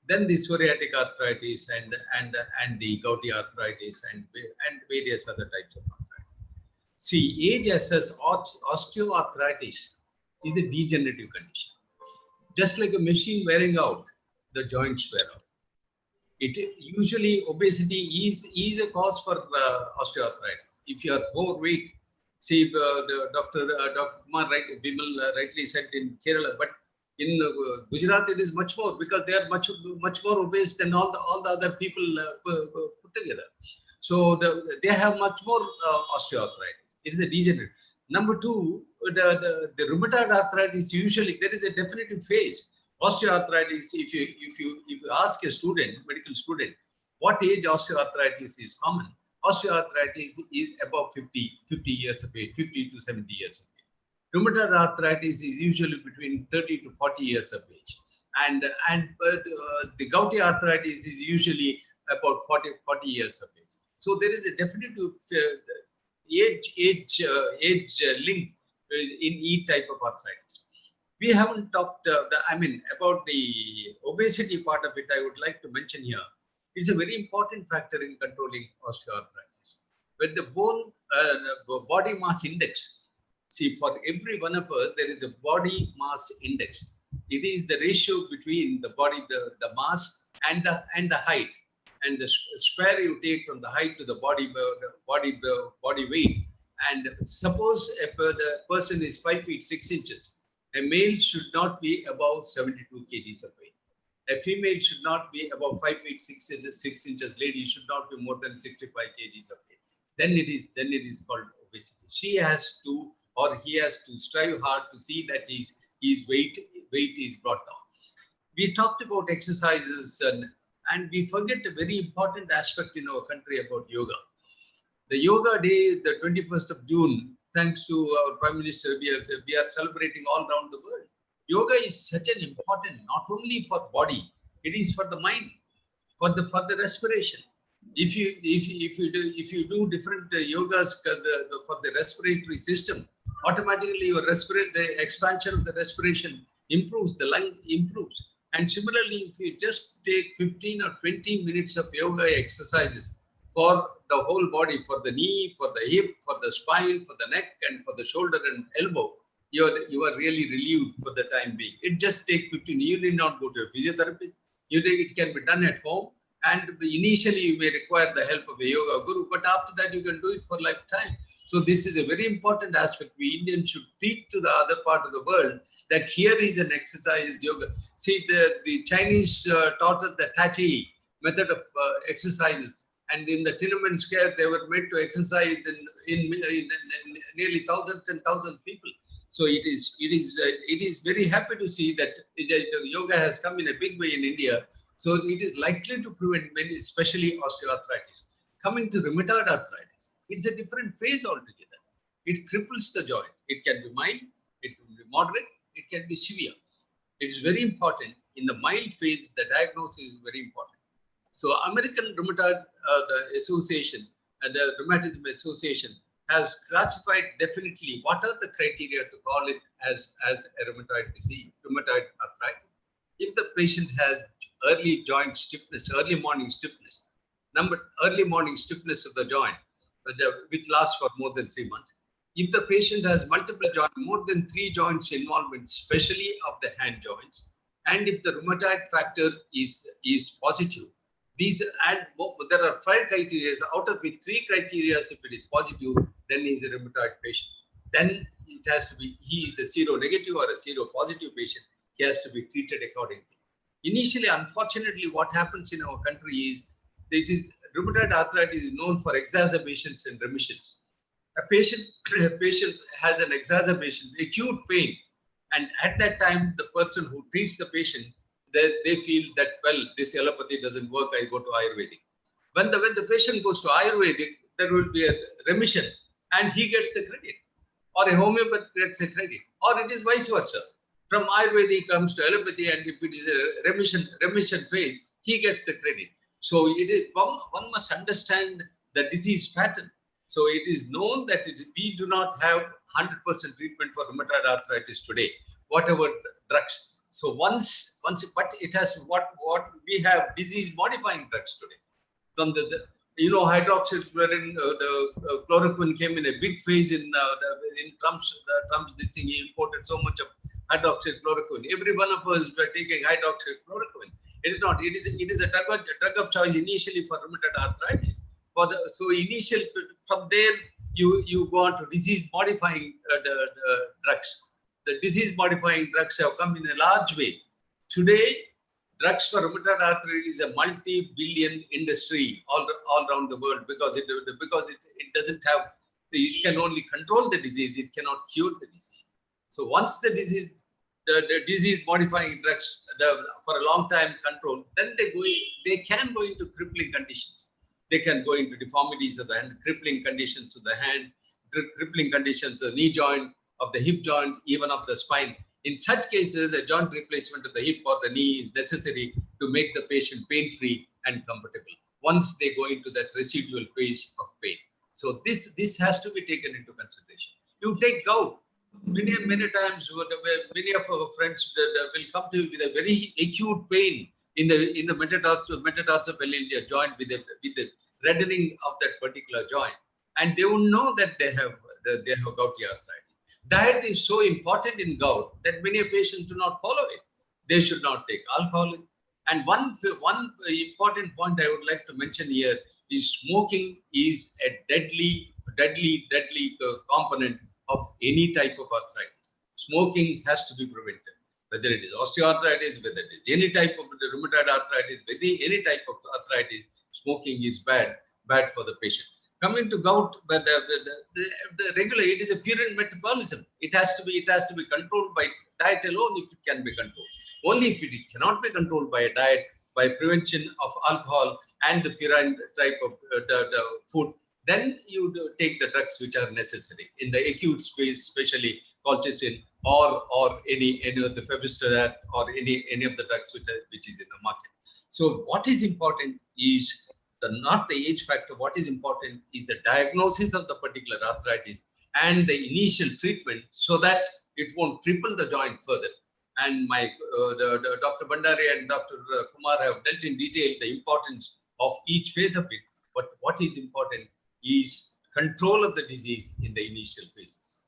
Then the psoriatic arthritis and the gouty arthritis and various other types of arthritis. See, age assess osteoarthritis is a degenerative condition. Just like a machine wearing out, the joints wear out. It usually obesity is a cause for osteoarthritis. If you are overweight, see Dr. Kumar Bimal rightly said in Kerala, but in Gujarat it is much more because they are much more obese than all the other people put together. So they have much more osteoarthritis. It is a degenerative. Number two, the rheumatoid arthritis, usually there is a definitive phase. Osteoarthritis, if you ask a student, medical student, what age osteoarthritis is common, osteoarthritis is above 50 years of age, 50 to 70 years of age. Rheumatoid arthritis is usually between 30 to 40 years of age. And the gouty arthritis is usually about 40 years of age. So there is a definitive age link in each type of arthritis. We haven't talked, about the obesity part of it. I would like to mention here. It's a very important factor in controlling osteoarthritis. With the body mass index, see, for every one of us, there is a body mass index. It is the ratio between the body, the mass and the height, and the square you take from the height to the body weight. And suppose a person is 5 feet 6 inches, a male should not be above 72 kgs of weight. A female should not be above 5 feet 6 inches. Lady should not be more than 65 kgs of weight. Then it is called obesity. She has to, or he has to strive hard to see that his weight is brought down. We talked about exercises and we forget a very important aspect in our country about yoga. The Yoga Day, the 21st of June, thanks to our Prime Minister, we are celebrating all around the world. Yoga is such an important, not only for body, it is for the mind, for the respiration. If you do different yogas for the respiratory system, automatically your expansion of the respiration improves, the lung improves. And similarly, if you just take 15 or 20 minutes of yoga exercises for the whole body, for the knee, for the hip, for the spine, for the neck, and for the shoulder and elbow, you are really relieved for the time being. It just takes 15. You need not go to a physiotherapist. It can be done at home. And initially, you may require the help of a yoga guru, but after that, you can do it for lifetime. So this is a very important aspect. We Indians should teach to the other part of the world that here is an exercise, yoga. See, the Chinese taught us the Tai Chi method of exercises. And in the Tiananmen Square, they were made to exercise in nearly thousands and thousands of people. So it is very happy to see that yoga has come in a big way in India. So it is likely to prevent many, especially osteoarthritis. Coming to rheumatoid arthritis, it's a different phase altogether. It cripples the joint. It can be mild, it can be moderate, it can be severe. It's very important. In the mild phase, the diagnosis is very important. So American Rheumatoid the Association and the Rheumatism Association has classified definitely what are the criteria to call it as a rheumatoid disease, rheumatoid arthritis. If the patient has early joint stiffness, early morning stiffness, early morning stiffness of the joint, which lasts for more than 3 months. If the patient has multiple joints, more than 3 joints involvement, especially of the hand joints, and if the rheumatoid factor is positive, there are 5 criteria, out of which 3 criteria, if it is positive, then he is a rheumatoid patient. Then it has to be, he is a seronegative or a seropositive patient. He has to be treated accordingly. Initially, unfortunately, what happens in our country is, rheumatoid arthritis is known for exacerbations and remissions. A patient has an exacerbation, acute pain, and at that time, the person who treats the patient, they feel that, well, this allopathy doesn't work, I go to Ayurvedic. When the patient goes to Ayurvedic, there will be a remission and he gets the credit, or a homeopath gets the credit, or it is vice versa. From Ayurvedic comes to allopathy, and if it is a remission phase, he gets the credit. So it is, one must understand the disease pattern. So it is known that we do not have 100% treatment for rheumatoid arthritis today, whatever drugs. So but it has to, what we have disease modifying drugs today. From hydroxychloroquine, the chloroquine came in a big phase in Trump's this thing. He imported so much of hydroxychloroquine. Every one of us were taking hydroxychloroquine. It is not. It is a drug of choice initially for rheumatoid arthritis. So from there you go on to disease modifying drugs. The disease modifying drugs have come in a large way. Today, drugs for rheumatoid arthritis is a multi-billion industry all around the world, because it doesn't have, it can only control the disease, it cannot cure the disease. So once the disease modifying drugs for a long time control, then they can go into crippling conditions. They can go into deformities of the hand, crippling conditions of the hand, crippling conditions of the knee joint, of the hip joint, even of the spine. In such cases, a joint replacement of the hip or the knee is necessary to make the patient pain-free and comfortable once they go into that residual phase of pain. So this has to be taken into consideration. You take gout. Many times, many of our friends will come to you with a very acute pain in the metatarsophalangeal joint with the reddening of that particular joint, and they will know that they have gouty arthritis. Diet is so important in gout that many patients do not follow it. They should not take alcohol. And one important point I would like to mention here is smoking is a deadly component of any type of arthritis. Smoking has to be prevented. Whether it is osteoarthritis, whether it is any type of rheumatoid arthritis, any type of arthritis, smoking is bad for the patient. Coming to gout, but the regular, it is a purine metabolism. It has to be controlled by diet alone if it can be controlled. Only if it cannot be controlled by a diet, by prevention of alcohol and the purine type of the food, then you take the drugs which are necessary in the acute space, especially colchicine or any of the fevisterat or any of the drugs which is in the market. So what is important is not the age factor. What is important is the diagnosis of the particular arthritis and the initial treatment, so that it won't cripple the joint further. And Dr. Bandari and Dr. Kumar have dealt in detail the importance of each phase of it. But what is important is control of the disease in the initial phases.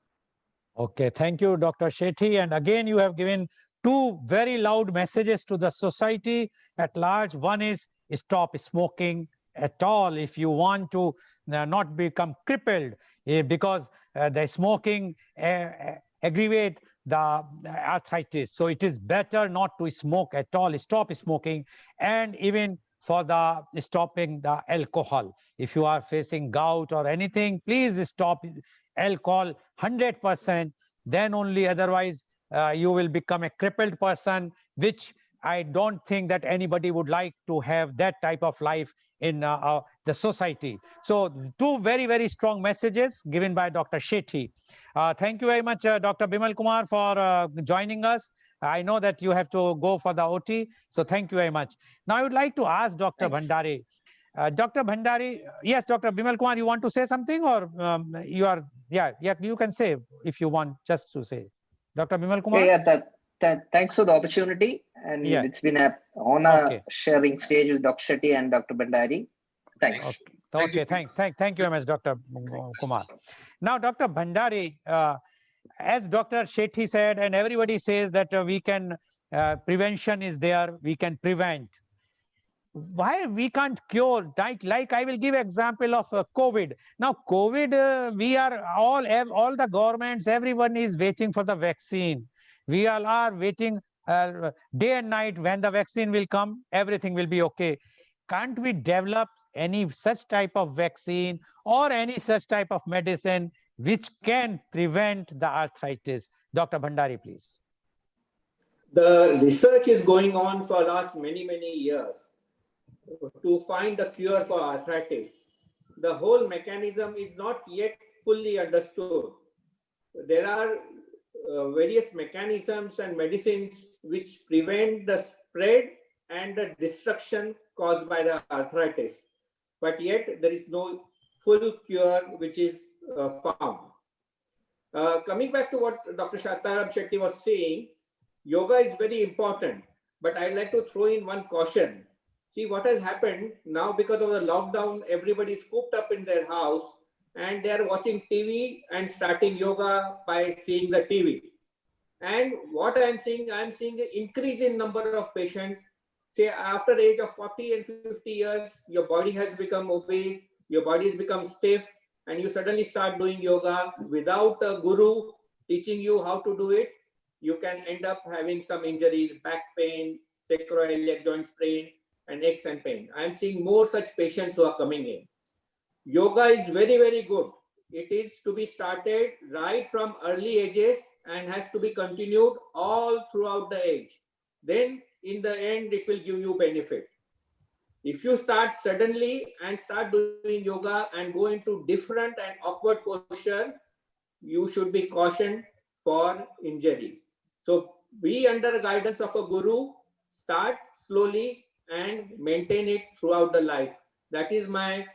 Okay, thank you, Dr. Shetty. And again, you have given 2 very loud messages to the society at large. One is stop smoking at all if you want to not become crippled, because the smoking aggravate the arthritis. So it is better not to smoke at all. Stop smoking. And even for the stopping the alcohol, if you are facing gout or anything, please stop alcohol 100%. Then only, otherwise you will become a crippled person, which I don't think that anybody would like to have that type of life in the society. So two very, very strong messages given by Dr. Shetty. Thank you very much, Dr. Bimal Kumar, for joining us. I know that you have to go for the OT, so thank you very much. Now, I would like to ask Dr. Thanks. Bhandari. Dr. Bhandari, yes, Dr. Bimal Kumar, you want to say something, or you are, yeah, you can say if you want just to say. Dr. Bimal Kumar? Yeah, thanks for the opportunity. And Yeah. it's been an honor Okay. sharing stage with Dr. Shetty and Dr. Bhandari. Thanks. Okay, thank you very much, Dr. Kumar. Now, Dr. Bhandari, as Dr. Shetty said, and everybody says that we can, prevention is there, we can prevent. Why we can't cure? Like I will give example of COVID. Now, COVID, we are all the governments, everyone is waiting for the vaccine. We all are waiting day and night. When the vaccine will come, everything will be okay. Can't we develop any such type of vaccine or any such type of medicine which can prevent the arthritis? Dr. Bhandari, please. The research is going on for last many years to find a cure for arthritis. The whole mechanism is not yet fully understood. There are various mechanisms and medicines which prevent the spread and the destruction caused by the arthritis, but yet there is no full cure which is found. Coming back to what Dr. Shantaram Shetty was saying, yoga is very important, but I'd like to throw in one caution. See what has happened now because of the lockdown, everybody is cooped up in their house and they are watching TV and starting yoga by seeing the TV. And what I'm seeing an increase in number of patients. Say after the age of 40 and 50 years, your body has become obese, your body has become stiff, and you suddenly start doing yoga without a guru teaching you how to do it. You can end up having some injuries, back pain, sacroiliac joint sprain, and aches and pain. I'm seeing more such patients who are coming in. Yoga is very good. It is to be started right from early ages and has to be continued all throughout the age. Then in the end, it will give you benefit. If you start suddenly and start doing yoga and go into different and awkward posture, you should be cautioned for injury. So be under guidance of a guru, start slowly and maintain it throughout the life. That is my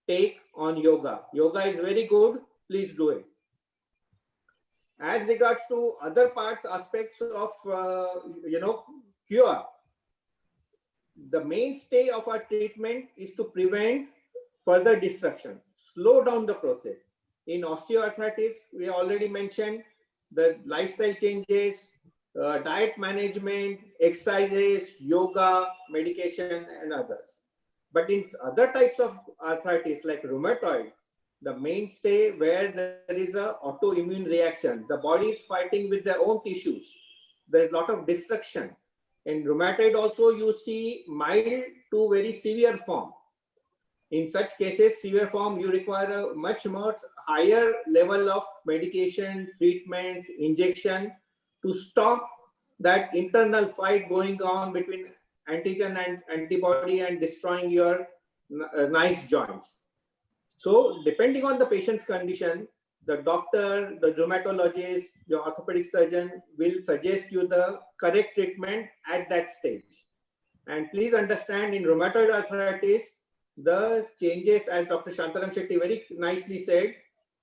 take on yoga. Yoga is very good. Please do it. As regards to other parts, aspects of, cure, the mainstay of our treatment is to prevent further destruction, slow down the process. In osteoarthritis, we already mentioned the lifestyle changes, diet management, exercises, yoga, medication, and others. But in other types of arthritis like rheumatoid, the mainstay where there is an autoimmune reaction, the body is fighting with their own tissues. There is a lot of destruction. In rheumatoid also you see mild to very severe form. In such cases, severe form, you require a much more higher level of medication, treatments, injection to stop that internal fight going on between antigen and antibody and destroying your nice joints. So depending on the patient's condition, the doctor, the rheumatologist, your orthopedic surgeon will suggest you the correct treatment at that stage. And please understand, in rheumatoid arthritis, the changes, as Dr. Shantaram Shetty very nicely said,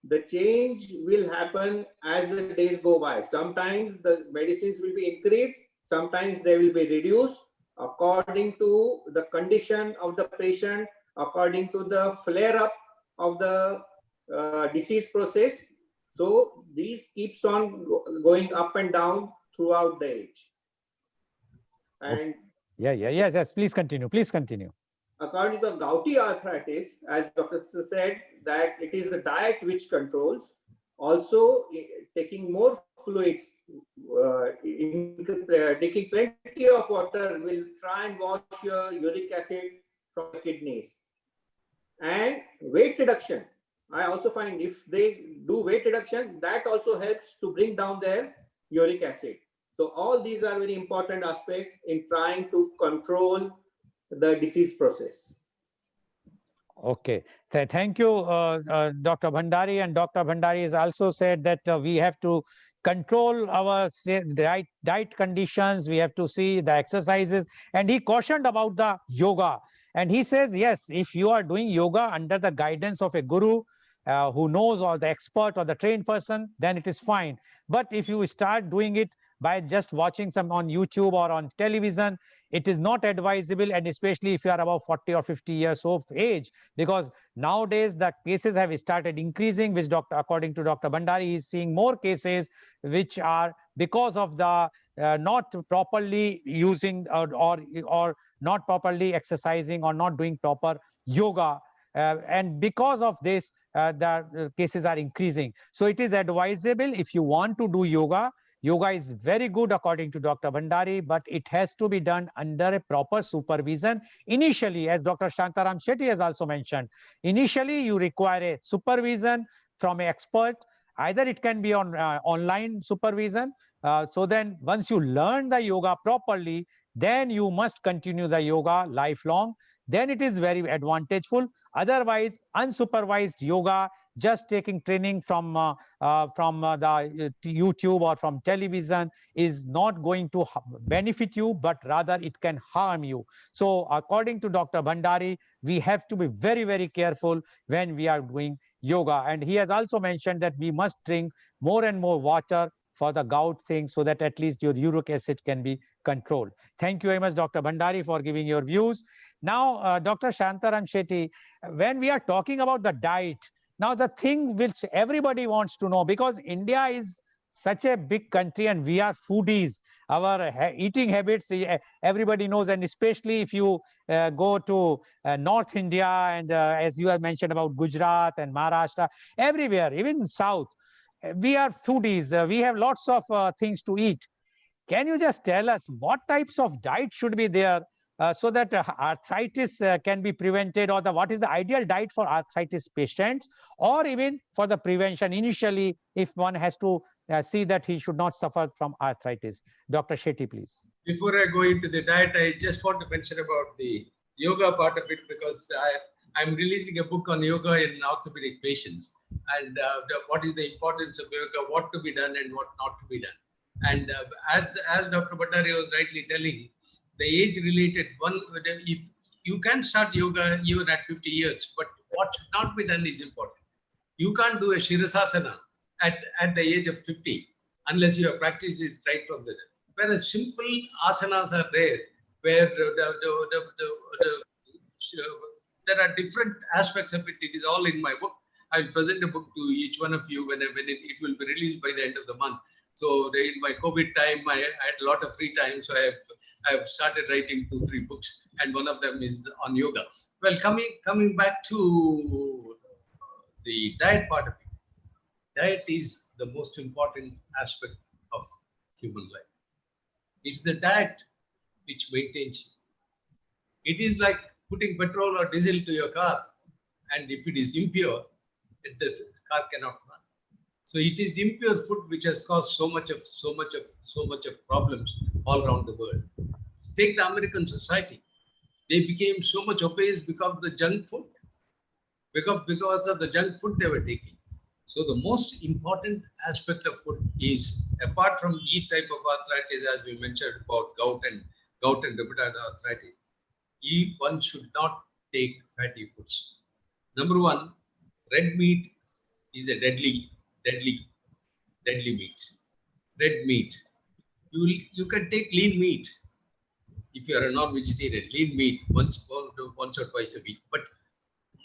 the change will happen as the days go by. Sometimes the medicines will be increased, sometimes they will be reduced according to the condition of the patient, according to the flare-up of the disease process. So these keeps on going up and down throughout the age. And yes, please continue. According to gouty arthritis, as Dr. said, that it is the diet which controls. Also, taking more fluids, taking plenty of water will try and wash your uric acid from the kidneys. And weight reduction. I also find if they do weight reduction, that also helps to bring down their uric acid. So all these are very important aspects in trying to control the disease process. Okay. Thank you, Dr. Bhandari. And Dr. Bhandari has also said that we have to control our diet conditions. We have to see the exercises. And he cautioned about the yoga. And he says, yes, if you are doing yoga under the guidance of a guru who knows, or the expert or the trained person, then it is fine. But if you start doing it by just watching some on YouTube or on television, it is not advisable, and especially if you are above 40 or 50 years of age, because nowadays the cases have started increasing, which according to Dr. Bhandari, is seeing more cases which are because of the not properly using or not properly exercising or not doing proper yoga. And because of this, the cases are increasing. So it is advisable, if you want to do yoga, yoga is very good according to Dr. Bhandari, but it has to be done under a proper supervision. Initially, as Dr. Shantaram Shetty has also mentioned, initially you require a supervision from an expert. Either it can be on online supervision. So then once you learn the yoga properly, then you must continue the yoga lifelong. Then it is very advantageous. Otherwise, unsupervised yoga, just taking training from the YouTube or from television, is not going to benefit you, but rather it can harm you. So according to Dr. Bhandari, we have to be very, very careful when we are doing yoga. And he has also mentioned that we must drink more and more water for the gout thing, so that at least your uric acid can be controlled. Thank you very much, Dr. Bhandari, for giving your views. Now, Dr. Shantaram Shetty, when we are talking about the diet, now the thing which everybody wants to know, because India is such a big country and we are foodies, our eating habits, everybody knows, and especially if you go to North India, and as you have mentioned about Gujarat and Maharashtra, everywhere, even South, we are foodies. We have lots of things to eat. Can you just tell us what types of diet should be there so that arthritis can be prevented, or what is the ideal diet for arthritis patients, or even for the prevention initially, if one has to see that he should not suffer from arthritis? Dr. Shetty, please. Before I go into the diet, I just want to mention about the yoga part of it, because I'm releasing a book on yoga in orthopedic patients, and what is the importance of yoga, what to be done and what not to be done. And as Dr. Bhandari was rightly telling, the age-related one, if you can start yoga even at 50 years, but what should not be done is important. You can't do a Shirasasana at the age of 50 unless you have practiced it right from the whereas simple asanas are there, where there are different aspects of it. It is all in my book. I will present a book to each one of you when it will be released by the end of the month. So in my COVID time, I had a lot of free time, so I have started writing 2-3 books, and one of them is on yoga. Well, coming back to the diet part of it, diet is the most important aspect of human life. It's the diet which maintains you. It is like putting petrol or diesel to your car, and if it is impure, the car cannot run. So it is impure food which has caused so much of problems all around the world. Take the American society; they became so much obese because of the junk food, because of the junk food they were taking. So the most important aspect of food is, apart from each type of arthritis, as we mentioned about gout and rheumatoid arthritis, one should not take fatty foods. Number one, red meat is a deadly meat. Red meat. You can take lean meat if you are a non-vegetarian. Lean meat once or twice a week. But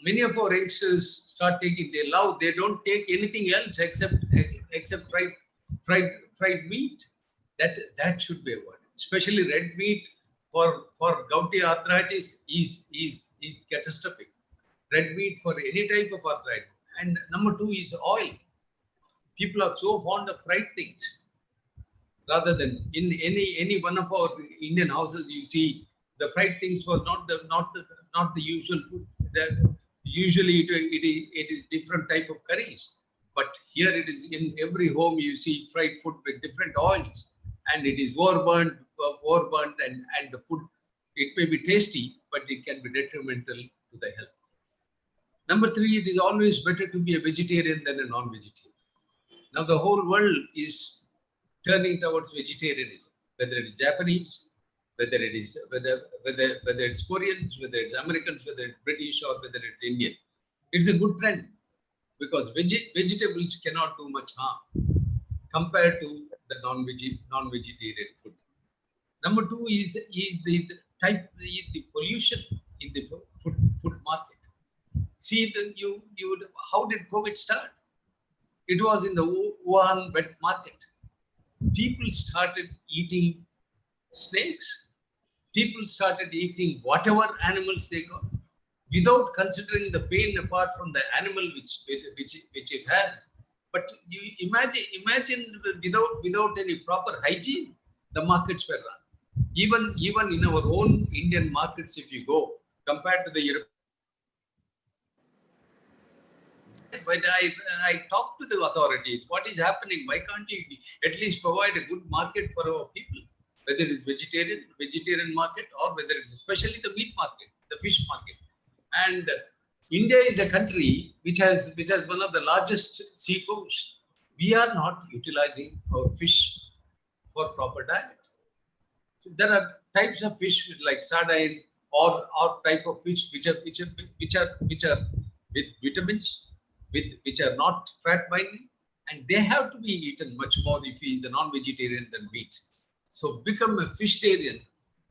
many of our youngsters start taking. They don't take anything else except fried meat. That should be avoided. Especially red meat for gouty arthritis is catastrophic. Red meat for any type of arthritis. And number two is oil. People are so fond of fried things. Rather than in any one of our Indian houses, you see the fried things was not the usual food. Usually it is different type of curries, but here it is in every home you see fried food with different oils. and it is overburnt, and the food, it may be tasty, but it can be detrimental to the health. Number three, it is always better to be a vegetarian than a non-vegetarian. Now the whole world is turning towards vegetarianism, whether it is Japanese, whether it's Koreans, whether it's Americans, whether it's British, or whether it's Indian. It's a good trend because vegetables cannot do much harm compared to the non-vegetarian food. Number two is the pollution in the food market. See, how did COVID start? It was in the Wuhan wet market. People started eating snakes. People started eating whatever animals they got, without considering the pain apart from the animal which it has. But you imagine without any proper hygiene, the markets were run. Even in our own Indian markets, if you go, compared to the European. But I talk to the authorities. What is happening? Why can't you at least provide a good market for our people? Whether it is vegetarian market, or whether it's especially the meat market, the fish market. And India is a country which has one of the largest sea coasts. We are not utilizing our fish for proper diet. So there are types of fish like sardine or type of fish which are with vitamins, which are not fat binding, and they have to be eaten much more if he is a non-vegetarian than meat. So become a fishtarian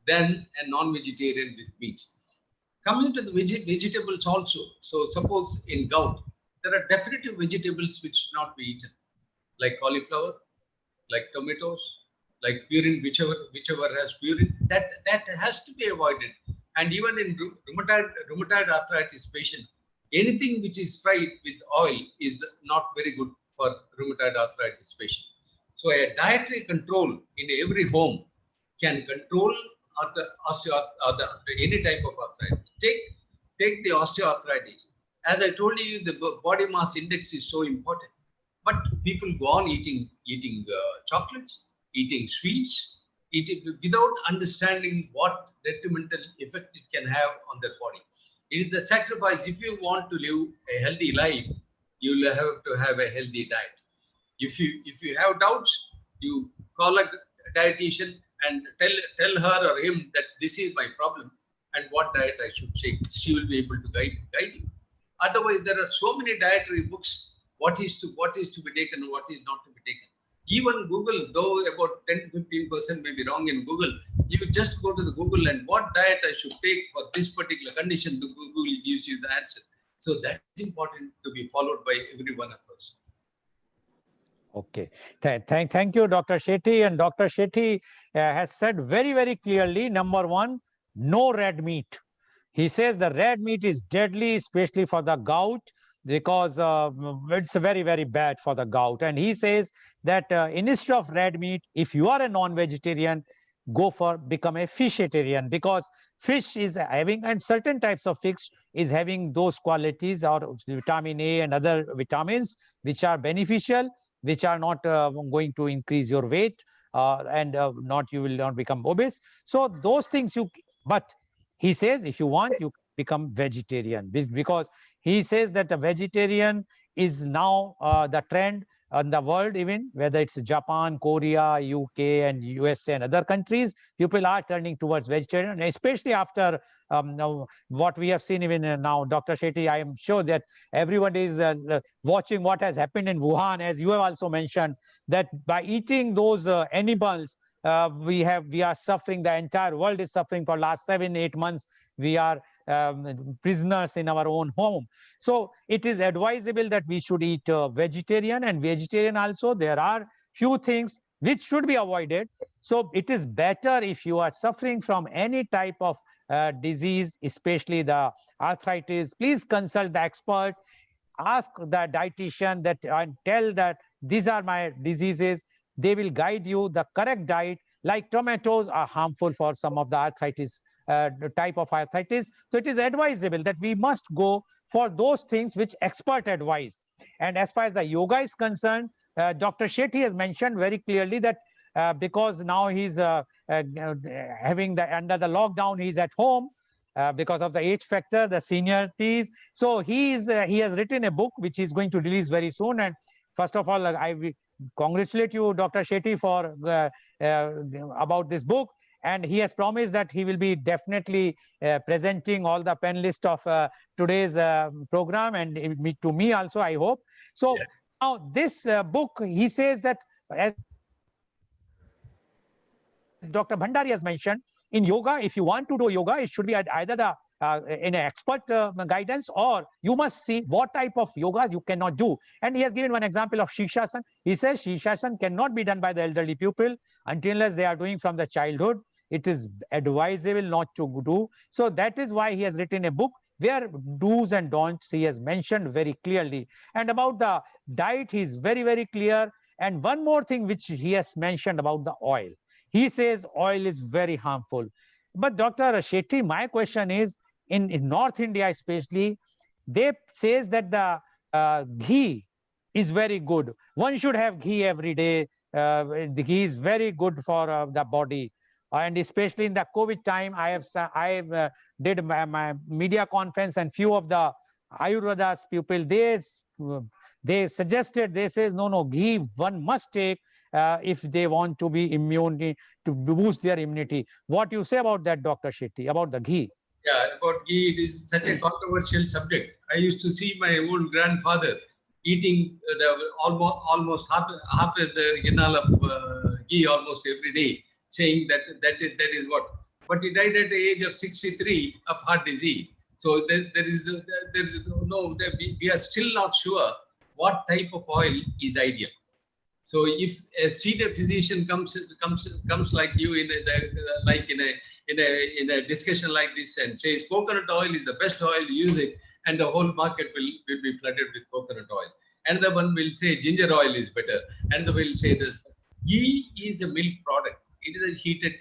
than a non-vegetarian with meat. Coming to the vegetables also. So suppose in gout, there are definitive vegetables which should not be eaten, like cauliflower, like tomatoes, like purine, whichever has purine. That has to be avoided. And even in rheumatoid arthritis patient, anything which is fried with oil is not very good for rheumatoid arthritis patient. So a dietary control in every home can control any type of arthritis. Take the osteoarthritis. As I told you, the body mass index is so important. But people go on eating chocolates, eating sweets, eating without understanding what detrimental effect it can have on their body. It is the sacrifice. If you want to live a healthy life, you will have to have a healthy diet. If you have doubts, you call a dietitian and tell her or him that this is my problem and what diet I should take. She will be able to guide you. Otherwise, there are so many dietary books. What is to be taken and what is not to be taken. Even Google, though about 10 to 15% may be wrong in Google, you just go to the Google and what diet I should take for this particular condition, the Google gives you the answer. So that is important to be followed by every one of us. Okay. Thank you, Dr. Shetty. And Dr. Shetty has said very, very clearly, number one, no red meat. He says the red meat is deadly, especially for the gout, because it's very, very bad for the gout. And he says that instead of red meat, if you are a non-vegetarian, become a fishitarian, because fish is having, and certain types of fish is having those qualities or vitamin A and other vitamins which are beneficial, which are not going to increase your weight and you will not become obese. So those things but he says if you want, you become vegetarian, because he says that a vegetarian is now the trend in the world, even whether it's Japan, Korea, UK, and USA and other countries, people are turning towards vegetarian, especially after now what we have seen even now. Dr. Shetty, I am sure that everyone is watching what has happened in Wuhan, as you have also mentioned, that by eating those animals, we are suffering, the entire world is suffering for last 7-8 months. We are prisoners in our own home. So it is advisable that we should eat vegetarian, and vegetarian also there are few things which should be avoided. So it is better if you are suffering from any type of disease, especially the arthritis, please consult the expert, ask the dietitian that and tell that these are my diseases. They will guide you the correct diet. Like tomatoes are harmful for some of the arthritis, type of arthritis. So it is advisable that we must go for those things which expert advise. And as far as the yoga is concerned, Dr. Shetty has mentioned very clearly that because now he's having under the lockdown, he's at home because of the age factor, the seniorities. So he has written a book which he's going to release very soon. And first of all, I congratulate you, Dr. Shetty, for about this book. And he has promised that he will be definitely presenting all the panelists of today's program, and to me also, I hope. So Yeah. now this book, he says that, as Dr. Bhandari has mentioned, in yoga, if you want to do yoga, it should be either the in an expert guidance, or you must see what type of yogas you cannot do. And he has given one example of Shishasana. He says Shishasana cannot be done by the elderly pupil unless they are doing from the childhood. It is advisable not to do. So that is why he has written a book where do's and don'ts he has mentioned very clearly. And about the diet, he is very, very clear. And one more thing which he has mentioned about the oil. He says oil is very harmful. But Dr. Shetty, my question is, in North India especially, they says that the ghee is very good. One should have ghee every day. The ghee is very good for the body. And especially in the COVID time, I did my media conference, and few of the Ayurveda's people, they suggested, they says, no, ghee one must take if they want to be immune, to boost their immunity. What you say about that, Dr. Shetty, about the ghee? Yeah, about ghee, it is such a controversial subject. I used to see my old grandfather eating almost half of the gallon of ghee almost every day, saying that is what. But he died at the age of 63 of heart disease. So there is no, we are still not sure what type of oil is ideal. So if a senior physician comes like you in a discussion like this and says coconut oil is the best oil, use it, and the whole market will be flooded with coconut oil. Another one will say ginger oil is better, and the will say this. Ghee is a milk product. It is a heated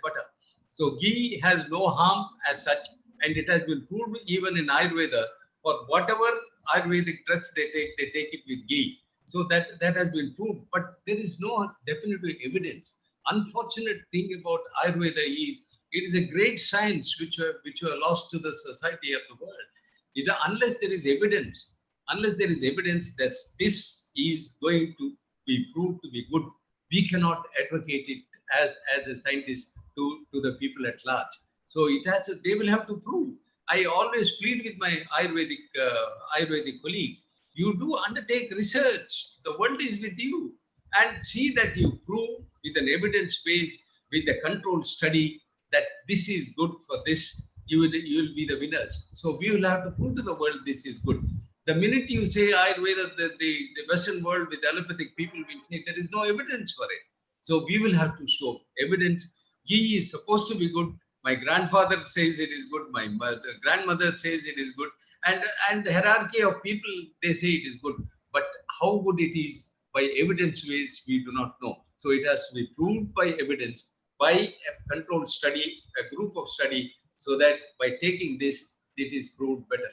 butter. So ghee has no harm as such, and it has been proved even in Ayurveda, for whatever Ayurvedic drugs they take it with ghee. So that has been proved, but there is no definitive evidence. Unfortunate thing about Ayurveda is it is a great science which were lost to the society of the world. Unless there is evidence that this is going to be proved to be good, we cannot advocate it as a scientist to the people at large. So they will have to prove. I always plead with my Ayurvedic colleagues. You do undertake research. The world is with you, and see that you prove with an evidence base, with a controlled study, that this is good for this. You will be the winners. So we will have to prove to the world this is good. The minute you say Ayurveda, the Western world with allopathic people will say there is no evidence for it. So we will have to show evidence. Ghee is supposed to be good. My grandfather says it is good. My grandmother says it is good. And hierarchy of people, they say it is good. But how good it is by evidence based, we do not know. So it has to be proved by evidence, by a controlled study, a group of study, so that by taking this, it is proved better.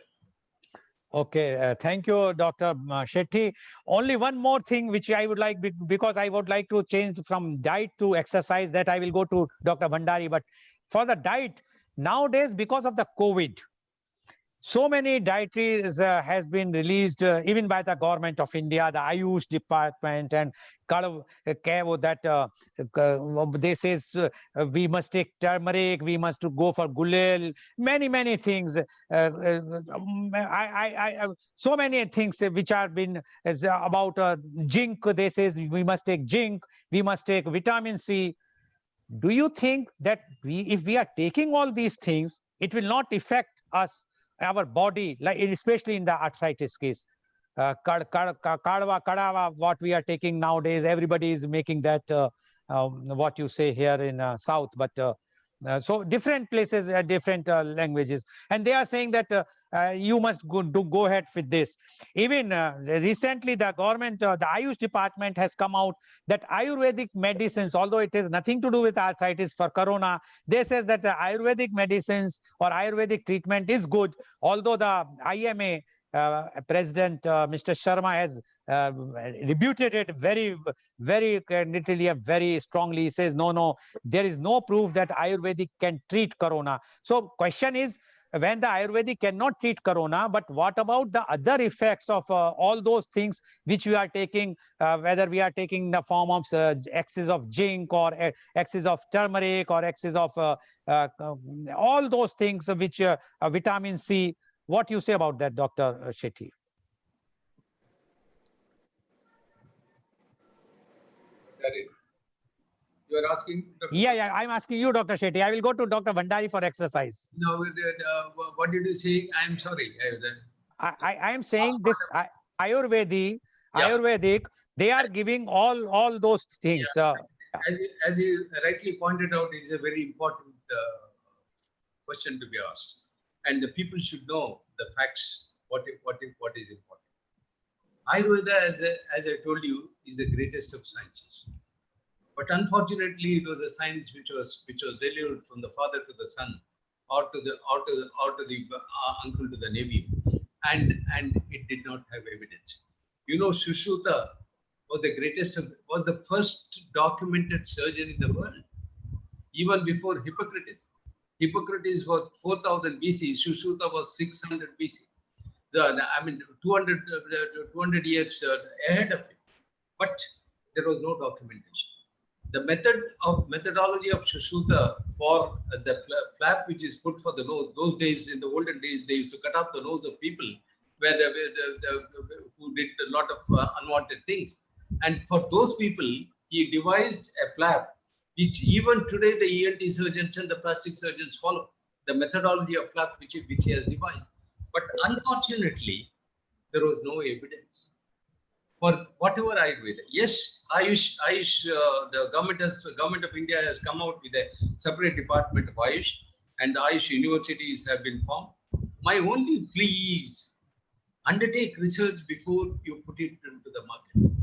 Okay, thank you, Dr. Shetty. Only one more thing which I would like, because I would like to change from diet to exercise, that I will go to Dr. Bhandari. But for the diet, nowadays, because of the COVID, so many dietaries has been released even by the government of India, the Ayush department, and they says we must take turmeric, we must go for Goel, many things. So many things which are been about zinc. They says we must take zinc, we must take vitamin C. Do you think that if we are taking all these things, it will not affect us, our body, like especially in the arthritis case? Kadava, what we are taking nowadays, everybody is making that what you say here in South, but so different places, different languages, and they are saying that you must go ahead with this. Even recently, the government, the Ayush department has come out that Ayurvedic medicines, although it has nothing to do with arthritis for corona, they says that the Ayurvedic medicines or Ayurvedic treatment is good, although the IMA President Mr. Sharma has rebutted it very literally and very strongly. He says, no, there is no proof that Ayurvedic can treat corona. So question is, when the Ayurvedic cannot treat corona, but what about the other effects of all those things which we are taking, whether we are taking the form of excess of zinc or excess of turmeric or excess of all those things which vitamin C. What you say about that, Dr. Shetty? Correct. You are asking? Yeah, I'm asking you, Dr. Shetty. I will go to Dr. Bhandari for exercise. No, what did you say? I'm sorry. I am saying this Ayurvedic, Yeah. they are giving all those things. As you rightly pointed out, it is a very important question to be asked, and the people should know the facts. What is important? Ayurveda, as I told you, is the greatest of sciences. But unfortunately, it was a science which was delivered from the father to the son, or to the uncle to the nephew, and it did not have evidence. You know, Sushruta was the first documented surgeon in the world, even before Hippocrates. Hippocrates was 4000 BC. Sushruta was 600 BC. I mean, 200 years ahead of him. But there was no documentation. The methodology of Sushruta for the flap which is put for the nose, those days, in the olden days, they used to cut off the nose of people who did a lot of unwanted things. And for those people, he devised a flap which even today the ENT surgeons and the plastic surgeons follow. The methodology of flap which he has devised. But unfortunately, there was no evidence for whatever Ayurveda. Yes, Ayush, the government of India has come out with a separate department of Ayush, and the Ayush universities have been formed. My only plea is undertake research before you put it into the market,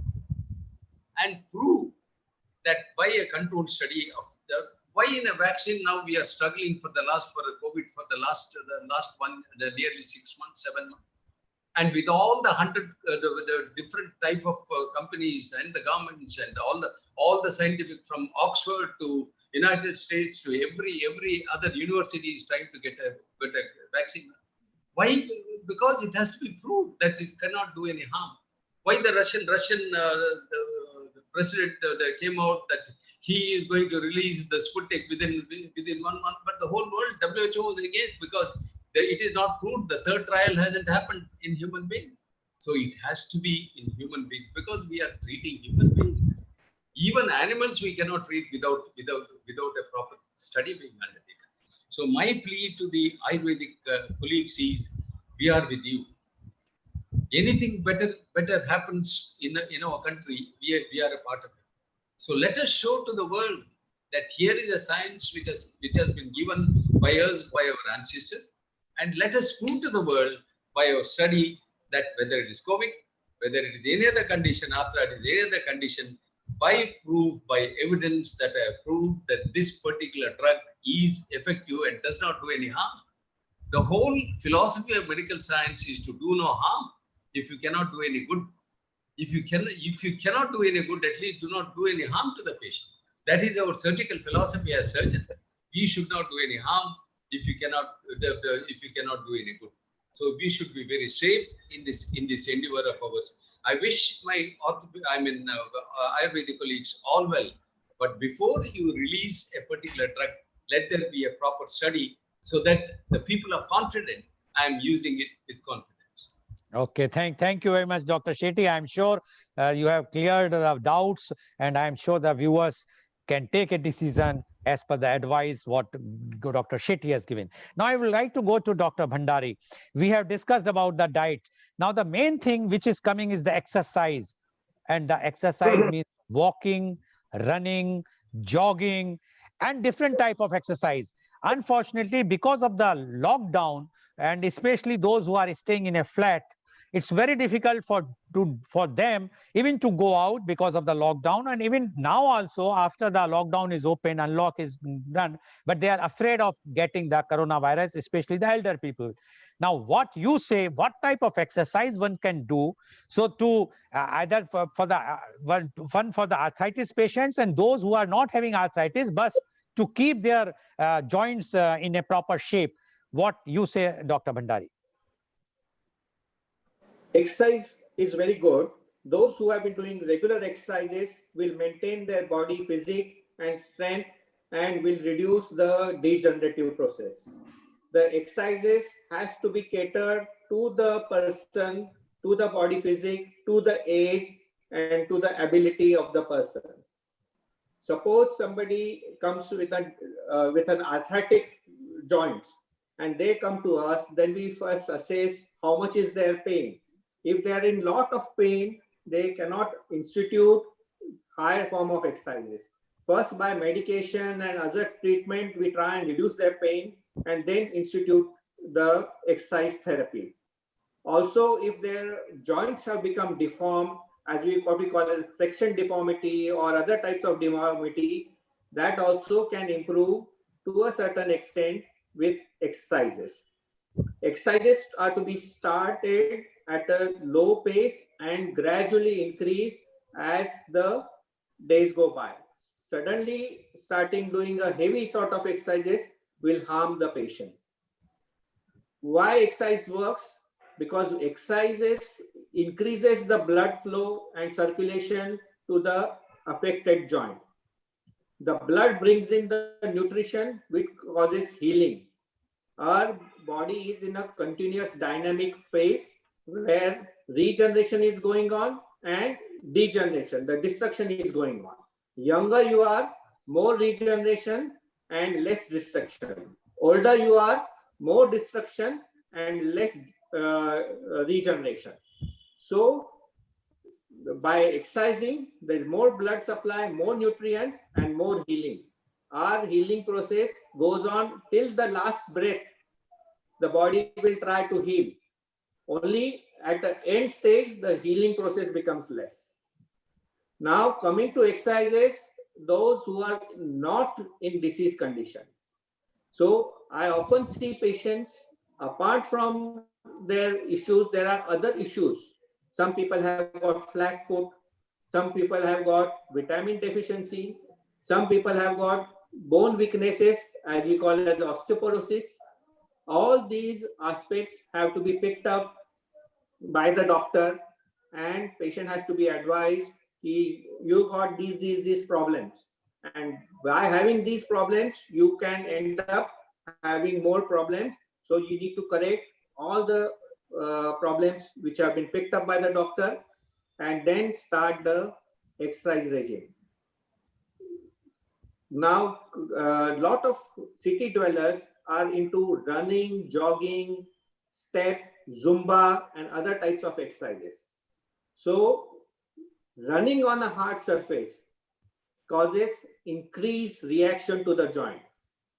and prove that by a controlled study of why in a vaccine now we are struggling for COVID for the last nearly 6 months, 7 months. And with all the 100 the different type of companies and the governments and all the scientific from Oxford to United States to every other university is trying to get a vaccine. Why? Because it has to be proved that it cannot do any harm. Why the Russian the president came out that he is going to release the Sputnik within 1 month, but the whole world, WHO was against, because it is not proved. The third trial hasn't happened in human beings. So it has to be in human beings because we are treating human beings. Even animals we cannot treat without a proper study being undertaken. So my plea to the Ayurvedic colleagues is, we are with you. Anything better happens in our country, we are a part of it. So let us show to the world that here is a science which has been given by us, by our ancestors, and let us prove to the world by our study that whether it is COVID, whether it is any other condition, arthritis, any other condition, by proof, by evidence that I have proved that this particular drug is effective and does not do any harm. The whole philosophy of medical science is to do no harm. If you cannot do any good, if you cannot do any good, at least do not do any harm to the patient. That is our surgical philosophy as surgeons. We should not do any harm if you cannot do any good. So we should be very safe in this endeavor of ours. I wish my Ayurvedic colleagues all well, but before you release a particular drug, let there be a proper study so that the people are confident I am using it with confidence. Okay, thank you very much, Dr. Shetty. I'm sure you have cleared the doubts, and I'm sure the viewers can take a decision as per the advice what Dr. Shetty has given. Now, I would like to go to Dr. Bhandari. We have discussed about the diet. Now, the main thing which is coming is the exercise. And the exercise means walking, running, jogging, and different type of exercise. Unfortunately, because of the lockdown, and especially those who are staying in a flat, it's very difficult for them even to go out because of the lockdown. And even now also, after the lockdown is open, unlock is done, but they are afraid of getting the coronavirus, especially the elder people. Now, what you say, what type of exercise one can do so to either for the one for the arthritis patients and those who are not having arthritis, but to keep their joints in a proper shape? What you say, Dr. Bhandari? Exercise is very good. Those who have been doing regular exercises will maintain their body physique and strength and will reduce the degenerative process. The exercises has to be catered to the person, to the body physique, to the age, and to the ability of the person. Suppose somebody comes with an arthritic joints and they come to us, then we first assess how much is their pain. If they are in lot of pain, they cannot institute higher form of exercises. First, by medication and other treatment, we try and reduce their pain and then institute the exercise therapy. Also, if their joints have become deformed, as what we call as flexion deformity or other types of deformity, that also can improve to a certain extent with exercises. Exercises are to be started at a low pace and gradually increase as the days go by. Suddenly starting doing a heavy sort of exercises will harm the patient. Why exercise works? Because exercises increases the blood flow and circulation to the affected joint. The blood brings in the nutrition which causes healing. Our body is in a continuous dynamic phase where regeneration is going on and degeneration, the destruction is going on. Younger you are, more regeneration and less destruction. Older you are, more destruction and less regeneration. So by exercising, there is more blood supply, more nutrients and more healing. Our healing process goes on till the last breath. The body will try to heal. Only at the end stage, the healing process becomes less. Now coming to exercises, those who are not in disease condition. So I often see patients, apart from their issues, there are other issues. Some people have got flat foot, some people have got vitamin deficiency, some people have got bone weaknesses, as we call it as osteoporosis. All these aspects have to be picked up by the doctor, and patient has to be advised, you got these problems. And by having these problems, you can end up having more problems. So you need to correct all the problems which have been picked up by the doctor and then start the exercise regime. Now, a lot of city dwellers are into running, jogging, step, Zumba, and other types of exercises. So, running on a hard surface causes increased reaction to the joint.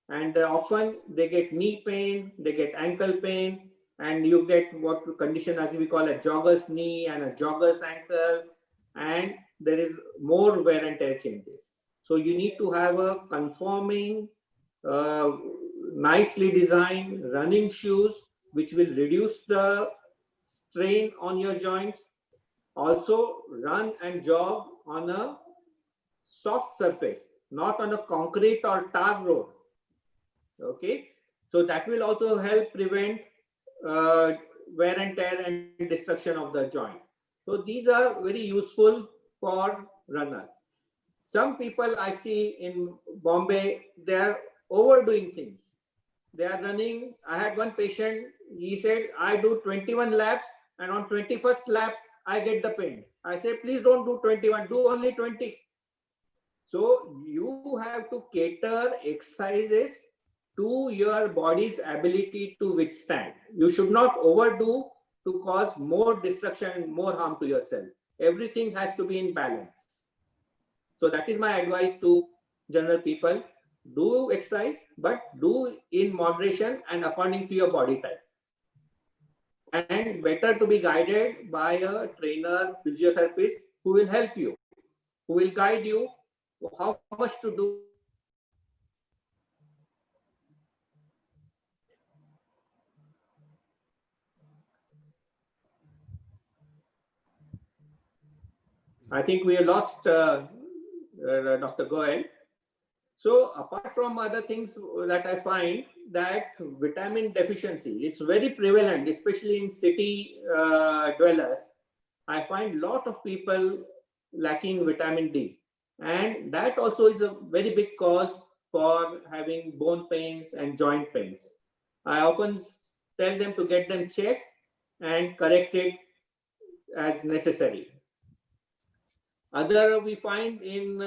And often they get knee pain, they get ankle pain, and you get what condition as we call a jogger's knee and a jogger's ankle, and there is more wear and tear changes. So you need to have a conforming, nicely designed running shoes, which will reduce the strain on your joints. Also run and jog on a soft surface, not on a concrete or tar road. Okay, so that will also help prevent wear and tear and destruction of the joint. So these are very useful for runners. Some people I see in Bombay, they are overdoing things. They are running. I had one patient, he said, I do 21 laps and on 21st lap, I get the pain. I say, please don't do 21, do only 20. So you have to cater exercises to your body's ability to withstand. You should not overdo to cause more destruction and more harm to yourself. Everything has to be in balance. So that is my advice to general people. Do exercise, but do in moderation and according to your body type. and better to be guided by a trainer, physiotherapist who will help you, who will guide you how much to do. I think we lost Dr. Goel. So apart from other things that I find, that vitamin deficiency is very prevalent, especially in city dwellers. I find a lot of people lacking vitamin D, and that also is a very big cause for having bone pains and joint pains. I often tell them to get them checked and corrected as necessary. Other we find in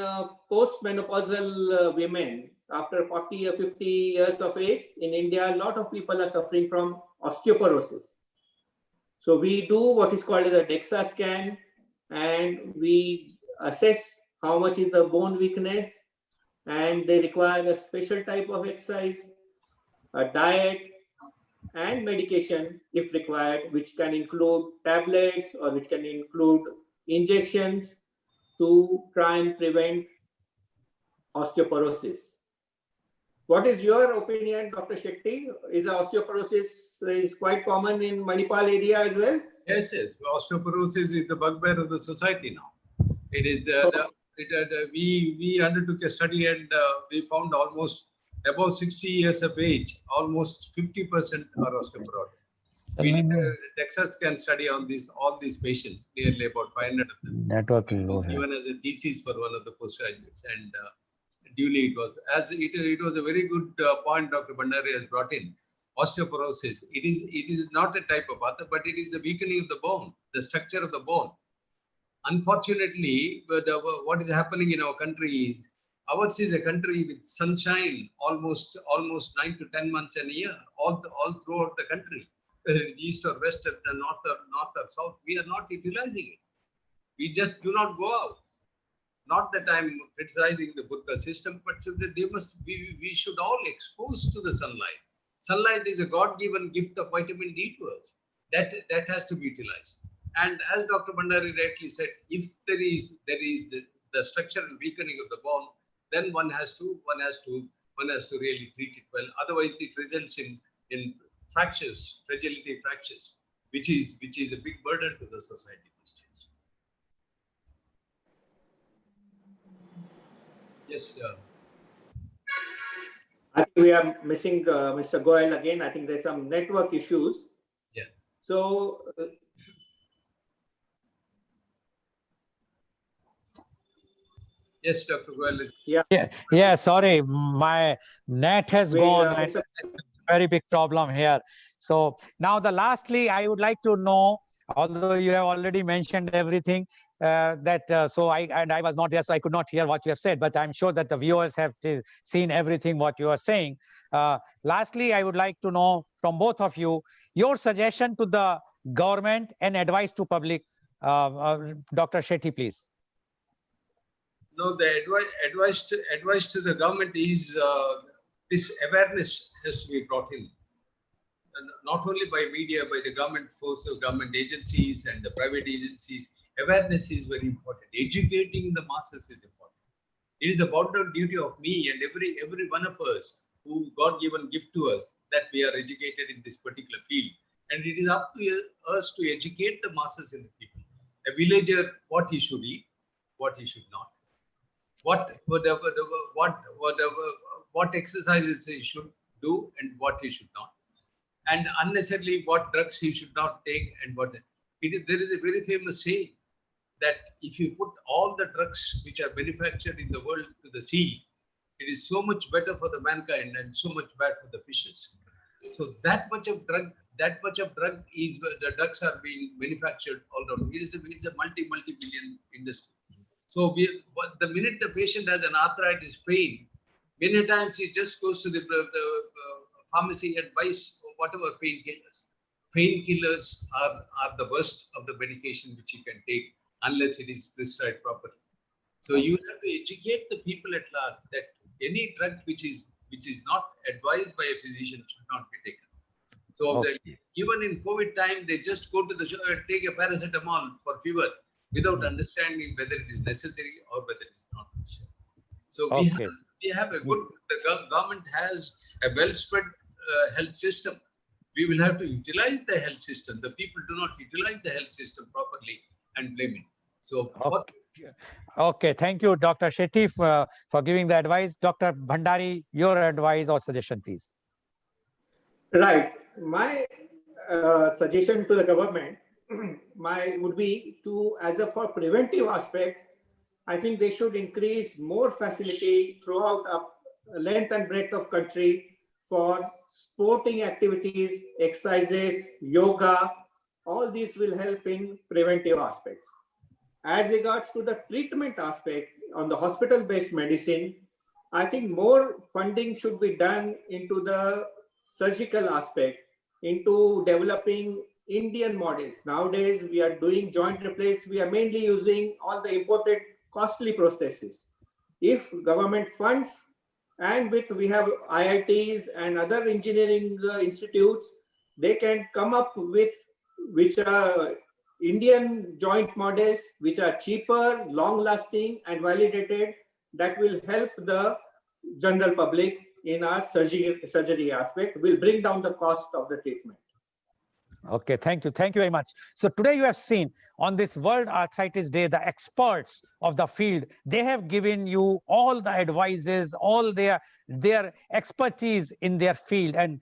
postmenopausal women after 40 or 50 years of age in India, a lot of people are suffering from osteoporosis. So we do what is called as a DEXA scan, and we assess how much is the bone weakness, and they require a special type of exercise, a diet, and medication if required, which can include tablets or which can include injections to try and prevent osteoporosis. What is your opinion, Dr. Shetty? Is osteoporosis is quite common in Manipal area as well? Yes, yes. Osteoporosis is the bugbear of the society now. It is we undertook a study and we found almost above 60 years of age, almost 50% are osteoporotic. We did a Texas scan study on all these patients, nearly about 500 of them. Network It low was hai. given as a thesis for one of the postgraduates, and duly it was. As it was a very good point Dr. Bandari has brought in. Osteoporosis. It is not a type of arthritis, but it is the weakening of the bone, the structure of the bone. Unfortunately, what is happening in our country is ours is a country with sunshine almost 9 to 10 months in a year, all throughout the country, whether it's east or west or north or south. We are not utilizing it. We just do not go out. Not that I'm criticizing the Buddha system, but we should all expose to the sunlight. Sunlight is a God-given gift of vitamin D to us. That has to be utilized. And as Dr. Bandari rightly said, if there is the structural weakening of the bone, then one has to really treat it well. Otherwise, it results in fractures, fragility fractures, which is a big burden to the society these days. Yes, I think we are missing Mr. Goel again. I think there's some network issues. Yeah. So yes, Dr. Goel. Yeah, sorry, my net has gone. And very big problem here. So now lastly, I would like to know, although you have already mentioned everything, so I was not there, so I could not hear what you have said, but I'm sure that the viewers have seen everything what you are saying. Lastly, I would like to know from both of you, your suggestion to the government and advice to public. Dr. Shetty, please. No, the advice to the government is this awareness has to be brought in, and not only by media, by the government force of government agencies and the private agencies. Awareness is very important. Educating the masses is important. It is the bounden duty of me and every one of us who God given gift to us that we are educated in this particular field, and it is up to us to educate the masses in the people. A villager, what he should eat, what he should not. What exercises he should do and what he should not, and unnecessarily what drugs he should not take and what. There is a very famous saying that if you put all the drugs which are manufactured in the world to the sea, it is so much better for the mankind and so much bad for the fishes. So that much of drug is the drugs are being manufactured all around. It's a multi-billion industry. So the minute the patient has an arthritis pain, many times he just goes to the pharmacy and buys whatever painkillers. Painkillers are the worst of the medication which you can take unless it is prescribed properly. So you have to educate the people at large that any drug which is not advised by a physician should not be taken. So Okay. even in COVID time, they just go to the shop and take a paracetamol for fever without understanding whether it is necessary or whether it is not necessary. So Okay. we have a good, the government has a well-spread health system. We will have to utilize the health system. The people do not utilize the health system properly and blame it. So what? Okay, thank you, Dr. Shetty, for giving the advice. Dr. Bhandari, your advice or suggestion, please. Right. My suggestion to the government would be to, as a for preventive aspect, I think they should increase more facility throughout a length and breadth of country for sporting activities, exercises, yoga. All these will help in preventive aspects. As regards to the treatment aspect on the hospital-based medicine, I think more funding should be done into the surgical aspect, into developing Indian models. Nowadays, we are doing joint replace. We are mainly using all the imported costly prostheses. If government funds and we have IITs and other engineering institutes, they can come up with which are Indian joint models, which are cheaper, long lasting and validated, that will help the general public in our surgery aspect, will bring down the cost of the treatment. Okay, thank you. Thank you very much. So today you have seen on this World Arthritis Day, the experts of the field, they have given you all the advices, all their expertise in their field. And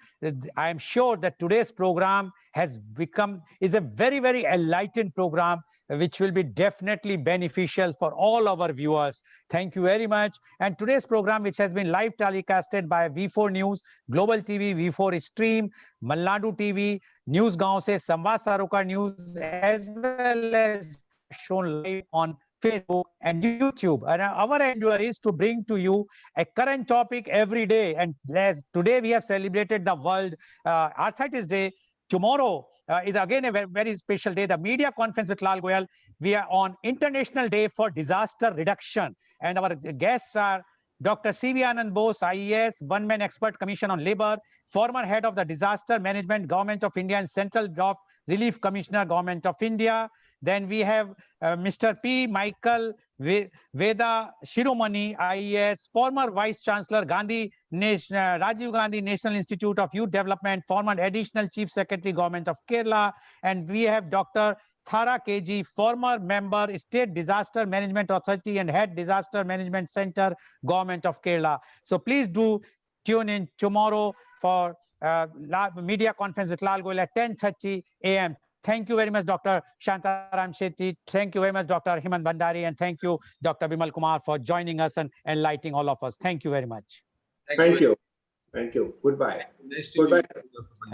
I am sure that today's program is a very, very enlightened program, which will be definitely beneficial for all our viewers. Thank you very much. And today's program, which has been live telecasted by V4 News, Global TV, V4 Stream, Malnadu TV, News Gaon se Samvad Saroka News, as well as shown live on Facebook and YouTube. And our endeavor is to bring to you a current topic every day. And as today we have celebrated the World Arthritis Day, tomorrow is again a very, very special day, the media conference with Lal Goel. We are on International Day for Disaster Reduction. And our guests are Dr. C.V. Anand Bose, IES, one-man expert commission on labor, former head of the Disaster Management, Government of India, and Central Draft Relief Commissioner, Government of India. Then we have Mr. P. Michael Veda Shiromani, IES, former Vice Chancellor, Rajiv Gandhi National Institute of Youth Development, former Additional Chief Secretary, Government of Kerala. And we have Dr. Thara KG, former member, State Disaster Management Authority and Head Disaster Management Center, Government of Kerala. So please do tune in tomorrow for media conference with Lal Goel at 10:30 a.m. Thank you very much, Dr. Shantaram Shetty. Thank you very much, Dr. Hemant Bhandari. And thank you, Dr. Bimal Kumar, for joining us and enlightening all of us. Thank you very much. Thank you. Thank you. Goodbye. Nice to meet you, Dr. Bhandari.